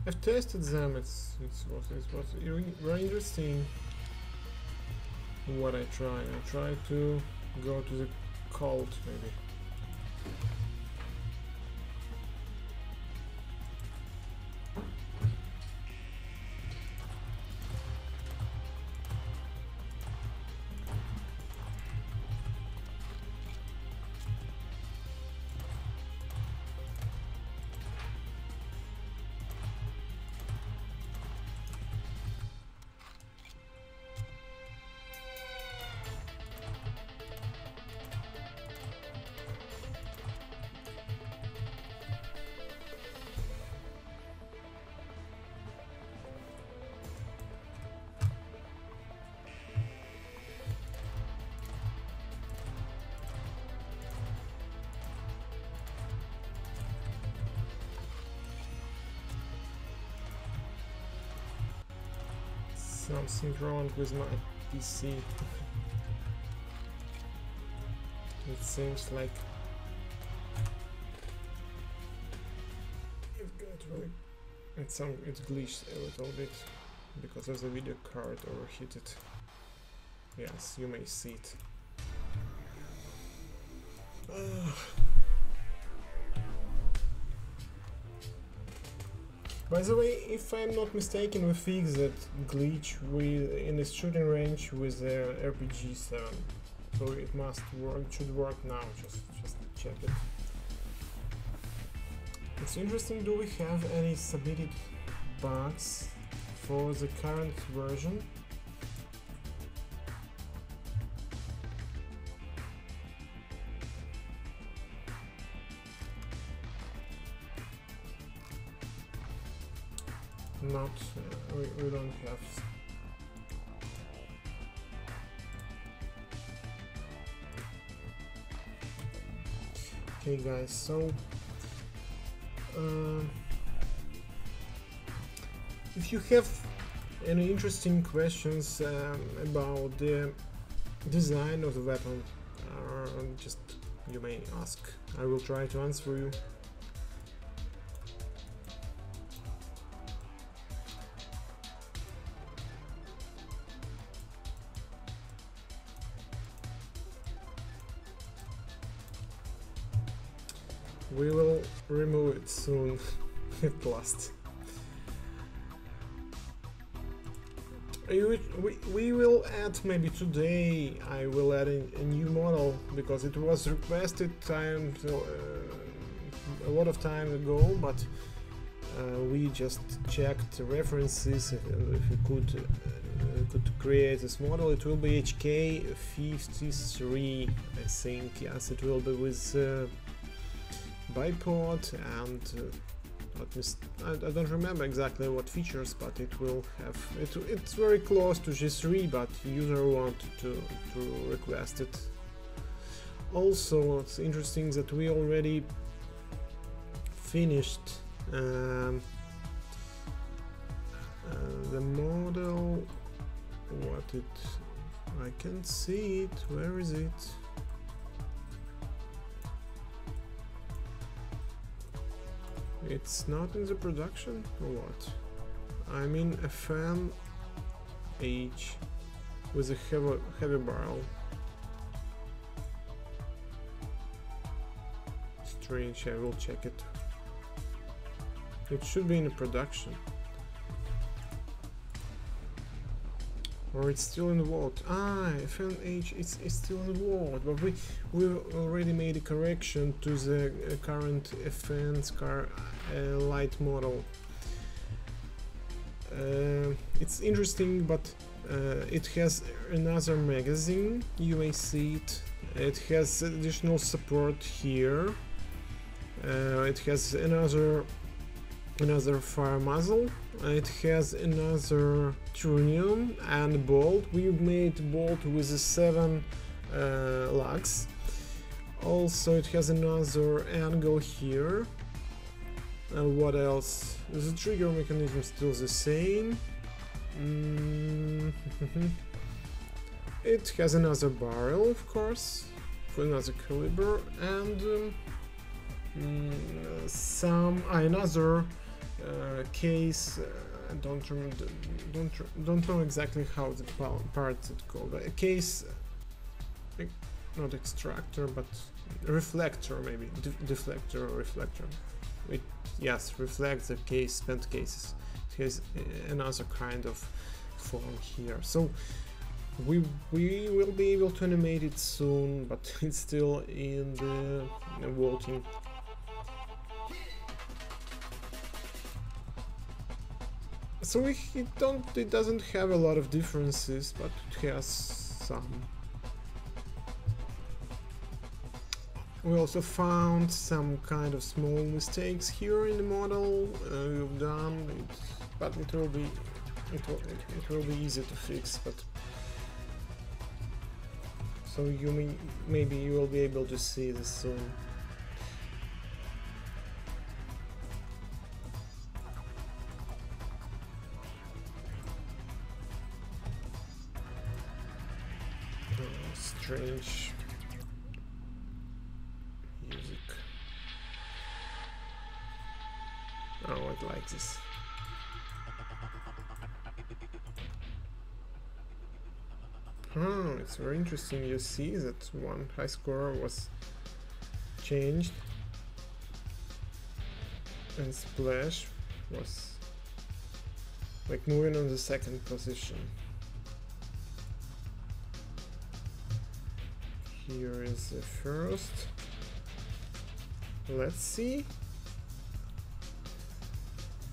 Speaker 1: I've tested them, it was very interesting what I try to go to the cult maybe. Something wrong with my PC. It seems like it's glitched a little bit because of the video card overheated. Yes, you may see it. By the way, if I'm not mistaken, we fixed that glitch in the shooting range with the RPG-7. So it must work, it should work now, just check it. It's interesting, do we have any submitted bugs for the current version? Not, we don't have. Okay guys, so if you have any interesting questions about the design of the weapon, just you may ask. I will try to answer you. we will remove it soon at last. We will add, maybe today I will add a new model, because it was requested a lot of time ago, but we just checked references, and if we could create this model. It will be HK53, I think. Yes, it will be with bipod and I don't remember exactly what features, but it will have it's very close to G3, but user wanted to request it. Also, it's interesting that we already finished the model. I can't see it. Where is it? It's not in the production or what? I mean a fan H with a heavy barrel. Strange, I will check it. It should be in production. Or it's still in the vault. Ah, FNH, it's still in the vault, but we already made a correction to the current FN Scar light model. It's interesting, but it has another magazine. You may see it. It has additional support here. It has another fire muzzle. It has another trunnion and bolt. We made bolt with the 7 lugs. Also, it has another angle here. What else? The trigger mechanism is still the same. It has another barrel, of course, for another caliber, and another case. I don't know exactly how the parts it called. A case, not extractor, but reflector, maybe deflector or reflector. It reflects the spent cases. It has another kind of form here. So we will be able to animate it soon, but it's still in the voting. So it doesn't have a lot of differences, but it has some. We also found some kind of small mistakes here in the model. We've done it, but it will be easy to fix. But so maybe you will be able to see this soon. Strange music. Oh, I like this. It's very interesting. You see that one high score was changed and Splash was like moving on the second position. Here is the first. Let's see.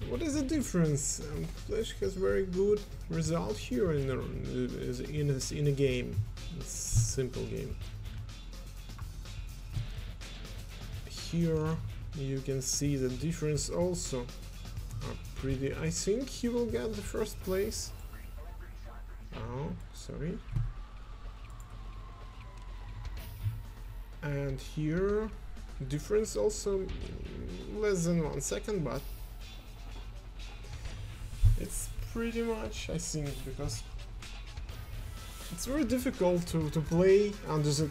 Speaker 1: What is the difference? Flash has very good result here in a game. It's a simple game. Here you can see the difference also. I think he will get the first place. Oh, sorry. And here difference also less than 1 second, but it's pretty much, I think, because it's very difficult to play under the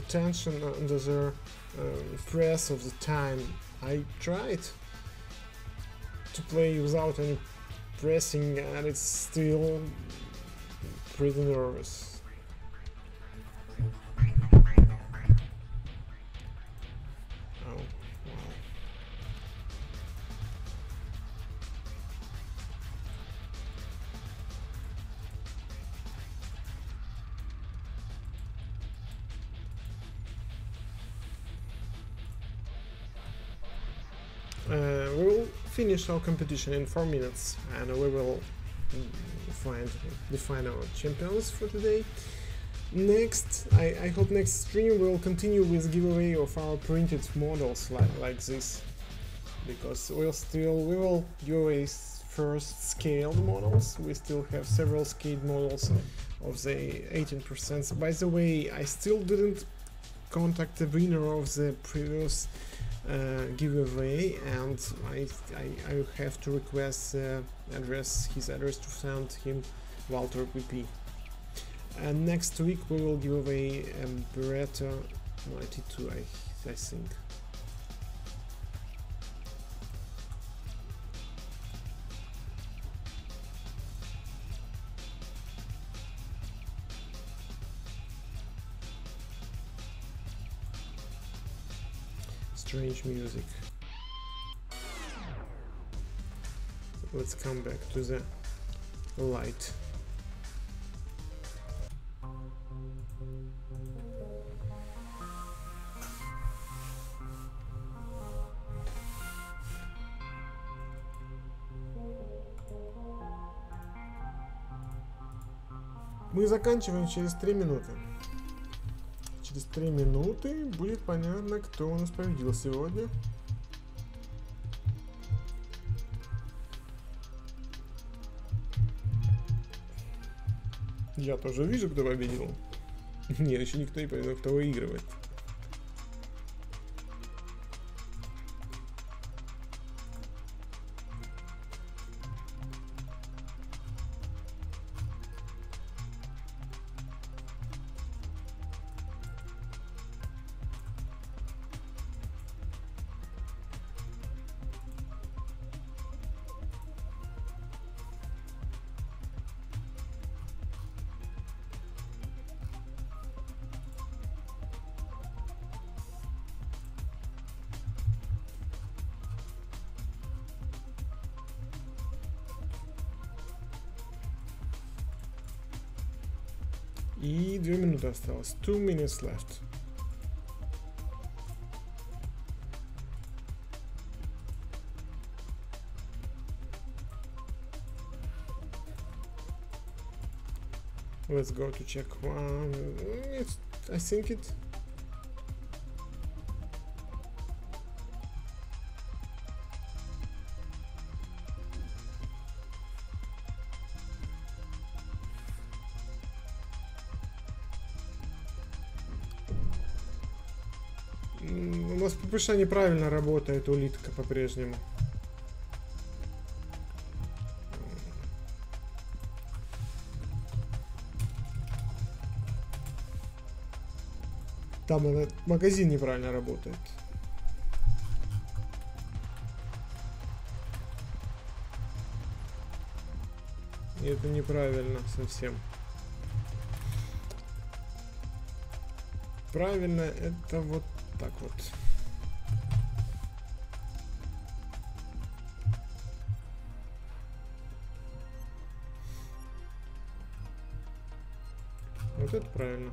Speaker 1: tension, under the press of the time. I tried to play without any pressing and it's still pretty nervous. finish our competition in 4 minutes, and we will define our champions for today. Next, I hope next stream we'll continue with giveaway of our printed models like this, because we will give away first scaled models. We still have several scaled models of the 18%. By the way, I still didn't contact the winner of the previous giveaway, and I will have to request his address to send him Walter PP. And next week we will give away Beretta 92, I think. Strange music. Let's come back to the light. Мы заканчиваем через 3 минуты. Через 3 минуты будет понятно, кто у нас победил сегодня. Я тоже вижу, кто победил. Нет, еще никто не понял, кто выигрывает. И 2 минуты осталось. 2 minutes left. Let's go to check one. I think it. У нас ППШ неправильно работает, улитка по-прежнему. Там магазин неправильно работает. И это неправильно совсем. Правильно это вот так вот. Вот это правильно.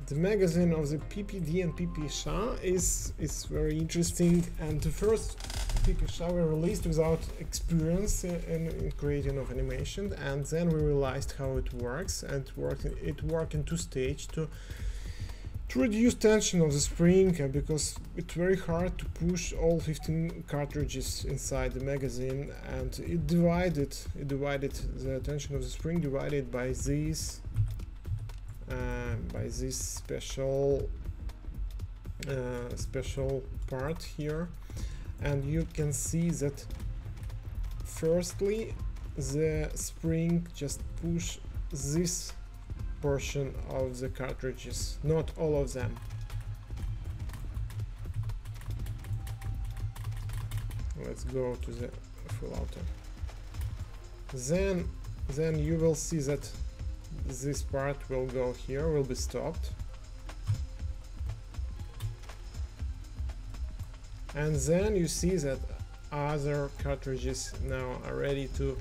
Speaker 1: The magazine of the PPD and PPSha is very interesting, and the first PPSha we released without experience in creating of animation, and then we realized how it works, and it worked in 2 stages to reduce tension of the spring, because it's very hard to push all 15 cartridges inside the magazine, and it divided the tension of the spring divided by this special part here. And you can see that firstly the spring just push this portion of the cartridges, not all of them. Let's go to the full auto. Then you will see that this part will go here, will be stopped, and then you see that other cartridges now are ready to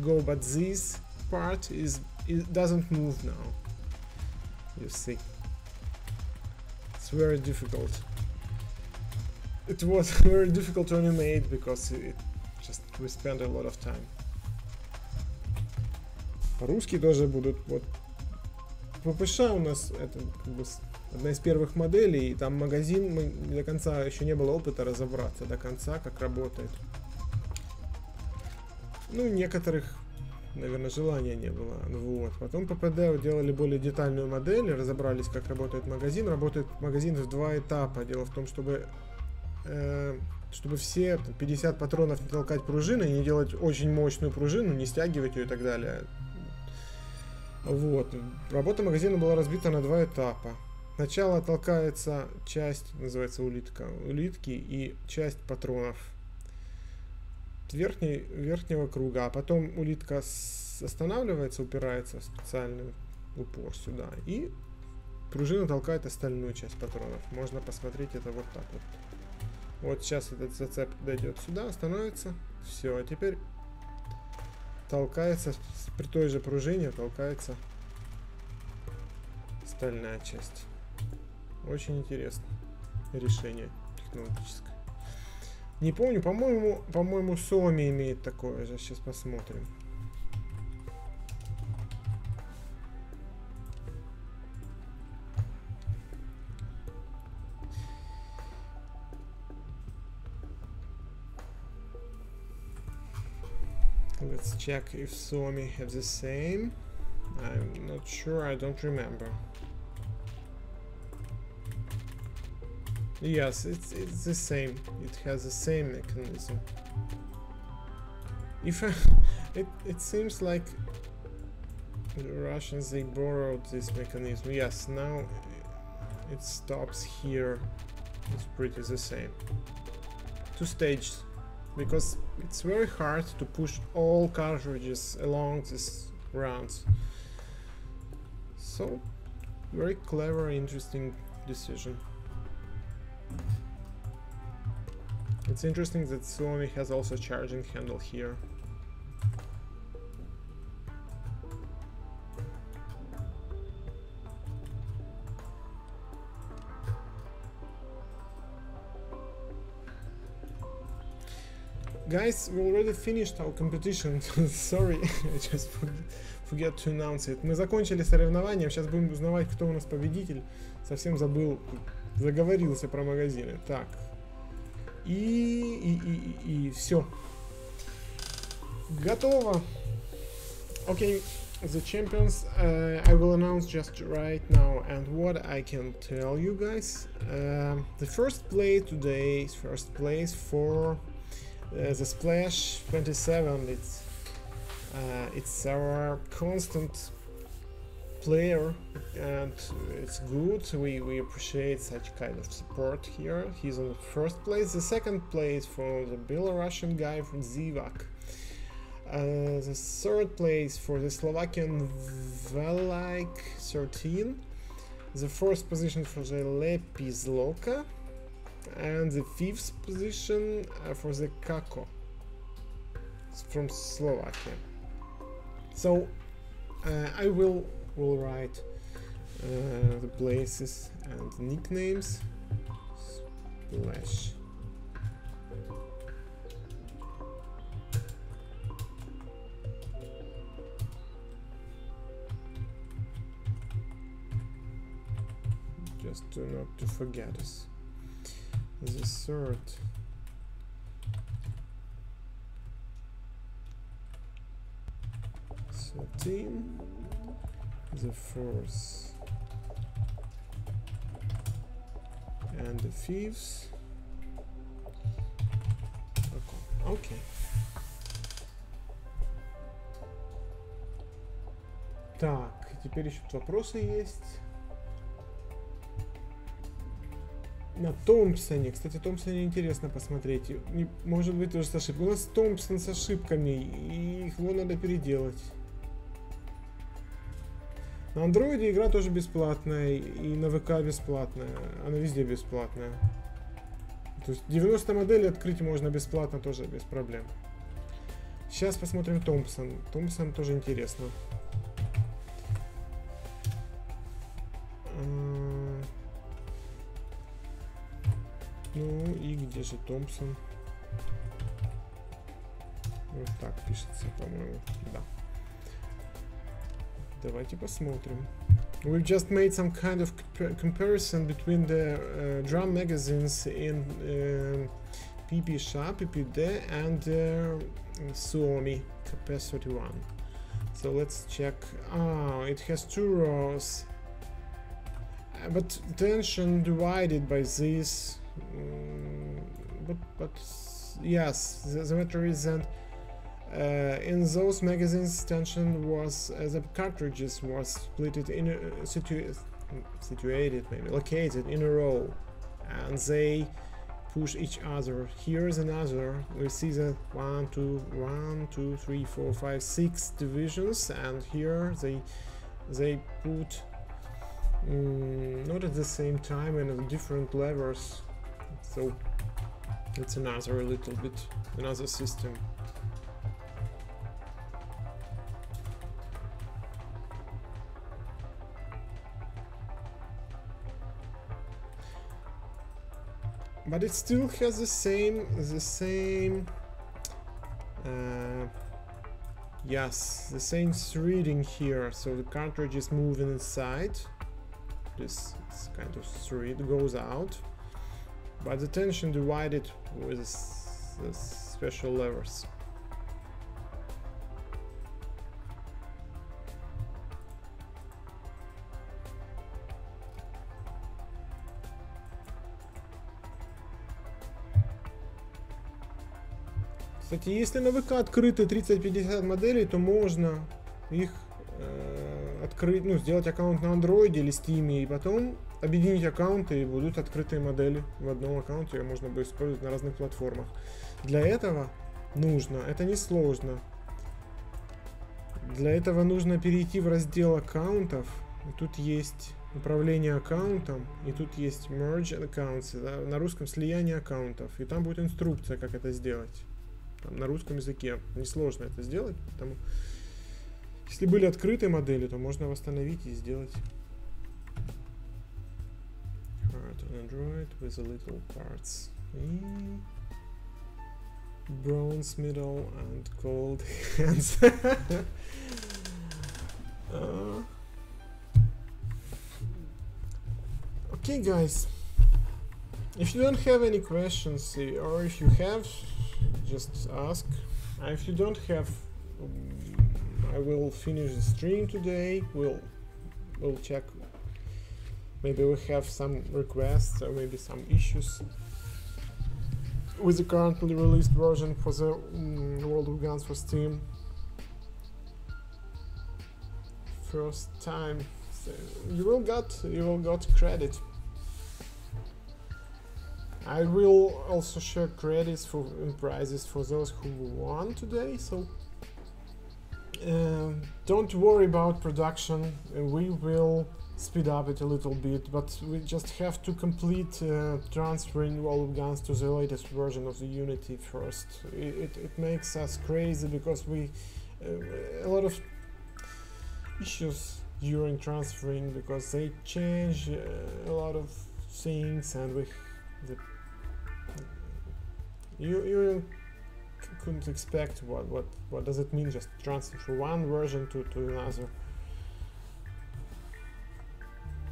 Speaker 1: go, but this part it doesn't move now. You see, it's very difficult. it was very difficult to animate because we spent a lot of time. По-русски тоже будут. Вот ППШ у нас это как бы одна из первых моделей, и там магазин, мы до конца еще не было опыта разобраться до конца, как работает. Ну, некоторых, наверное, желания не было. Вот. Потом ППД делали более детальную модель, разобрались, как работает магазин. Работает магазин в 2 этапа. Дело в том, чтобы все 50 патронов не толкать пружиной, не делать очень мощную пружину, не стягивать ее и так далее. Вот. Работа магазина была разбита на 2 этапа. Сначала толкается часть, называется улитки, и часть патронов верхнего круга, а потом улитка останавливается, упирается в специальный упор сюда, и пружина толкает остальную часть патронов. Можно посмотреть это вот так вот. Вот сейчас этот зацеп дойдет сюда, остановится, все, а теперь толкается, при той же пружине толкается стальная часть. Очень интересно решение технологическое. Не помню, по-моему, Соми имеет такое же. Сейчас посмотрим. Let's check if Somi have the same. I'm not sure, I don't remember. Yes, it's the same. It has the same mechanism. If it seems like the Russians, they borrowed this mechanism. Yes, now it stops here. It's pretty the same. 2 stages, because it's very hard to push all cartridges along these rounds. So, very clever, interesting decision. It's interesting that Sony has also charging handle here. Guys, we already finished our competition. Sorry, I just forget to announce it. Мы закончили соревнования, сейчас будем узнавать, кто у нас победитель. Совсем забыл, заговорился про магазины. Так. И все. Готово. Okay, the champions I will announce just right now, and what I can tell you guys. The first place today is first place for the Splash 27. It's our constant player, and it's good. We appreciate such kind of support here. He's on the first place. The second place for the Belarusian guy from Zivak. The third place for the Slovakian Velike 13. The fourth position for the Lepizloka. And the fifth position for the Kako. It's from Slovakia. So I will write the places and nicknames. Splash. Just not to forget us. The third. Team, the fourth, and the fifth. Okay. Так, теперь еще вопросы есть. На Томпсоне. Кстати, Томпсоне интересно посмотреть. Может быть тоже с ошибками. У нас Томпсон с ошибками, и его надо переделать. На андроиде игра тоже бесплатная, и на ВК бесплатная, она везде бесплатная. То есть 90 моделей открыть можно бесплатно тоже, без проблем. Сейчас посмотрим Томпсон. Томпсон тоже интересно. Ну и где же Томпсон? Вот так пишется, по-моему. Да. Давайте посмотрим. We've just made some kind of comparison between the drum magazines in PP Sharp, PPD and Suomi KP31. So let's check. Ah, it has 2 rows, but tension divided by this. But yes, the matter is that in those magazines, tension was the cartridges was split in situated, maybe located in a row, and they push each other. Here's another. We see the 1, 2, 3, 4, 5, 6 divisions, and here they put not at the same time and at different levels. So it's another little bit another system. But it still has the same yes, the same threading here. So the cartridge is moving inside. This kind of thread goes out, but the tension divided with the special levers. Кстати, если на ВК открыты 30-50 моделей, то можно их открыть, ну, сделать аккаунт на Android или Steam, и потом объединить аккаунты, и будут открытые модели в одном аккаунте, можно будет использовать на разных платформах. Для этого нужно, это не сложно, для этого нужно перейти в раздел аккаунтов. Тут есть управление аккаунтом, и тут есть Merge Accounts, да, на русском слияние аккаунтов, и там будет инструкция, как это сделать. Там, на русском языке несложно это сделать, потому если были открытые модели, то можно восстановить и сделать. Hard on Android with a little parts. Bronze middle and cold hands. Okay, guys. If you don't have any questions, or if you have, just ask. If you don't have, I will finish the stream today. We'll check. Maybe we have some requests or maybe some issues with the currently released version for the World of Guns for Steam. First time, so you will got credit. I will also share credits for and prizes for those who won today, so don't worry about production. We will speed up it a little bit, but we just have to complete transferring World of Guns to the latest version of the Unity first. It makes us crazy because we a lot of issues during transferring because they change a lot of things, and you couldn't expect what does it mean just transfer from one version to another.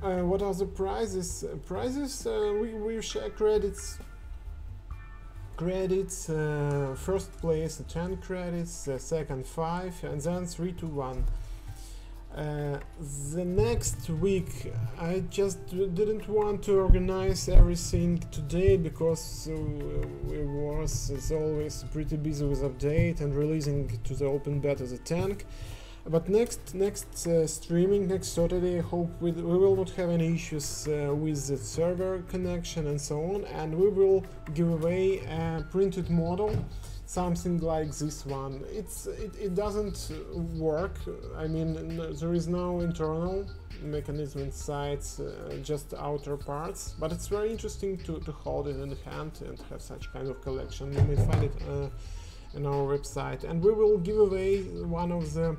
Speaker 1: What are the prizes? Prizes, we share credits. First place 10 credits, second 5, and then 3 to 1. The next week I just didn't want to organize everything today because we was as always pretty busy with update and releasing to the open beta the tank. But next streaming next Saturday, I hope we will not have any issues with the server connection and so on, and we will give away a printed model, something like this one. It doesn't work. I mean, there is no internal mechanism inside, just outer parts. But it's very interesting to hold it in hand and have such kind of collection. You may find it in our website, and we will give away one of the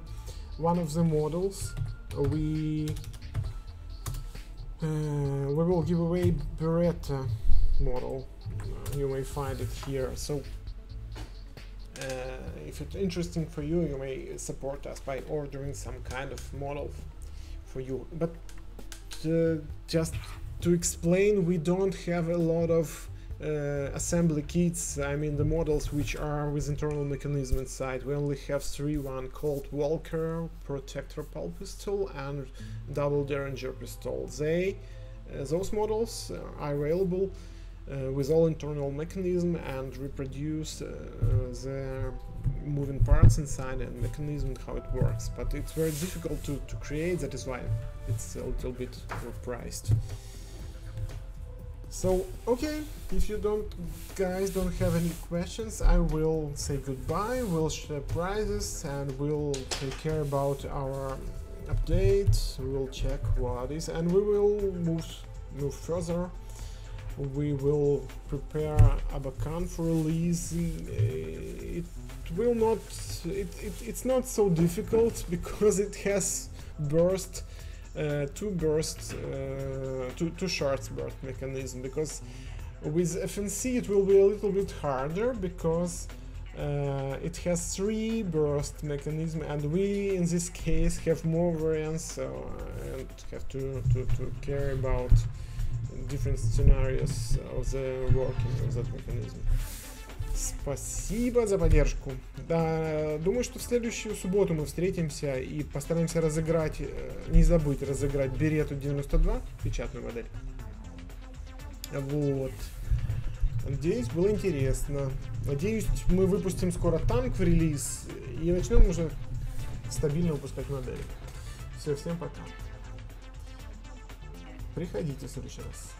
Speaker 1: models. We will give away Beretta model. you may find it here. So if it's interesting for you, you may support us by ordering some kind of model for you. But just to explain, we don't have a lot of assembly kits, I mean the models which are with internal mechanism inside. We only have three, one called Walker, Protector Pulp Pistol and Double Derringer Pistol. Those models are available with all internal mechanism and reproduce the moving parts inside and mechanism, how it works. But it's very difficult to create, that is why it's a little bit overpriced. So, okay, if you guys don't have any questions, I will say goodbye, we'll share prizes and we'll take care about our update, we'll check what is, and we will move further. We will prepare Abacan for release. It's not so difficult because it has two shards burst mechanism, because with FNC it will be a little bit harder because it has 3 burst mechanism, and we in this case have more variants, and have to care about different scenarios of the working of that mechanism. Спасибо за поддержку. Да, думаю, что в следующую субботу мы встретимся и постараемся разыграть, не забыть разыграть Берету 92, печатную модель. Вот. Надеюсь, было интересно. Надеюсь, мы выпустим скоро танк в релиз и начнем уже стабильно выпускать модели. Все, всем пока. Приходите в следующий раз.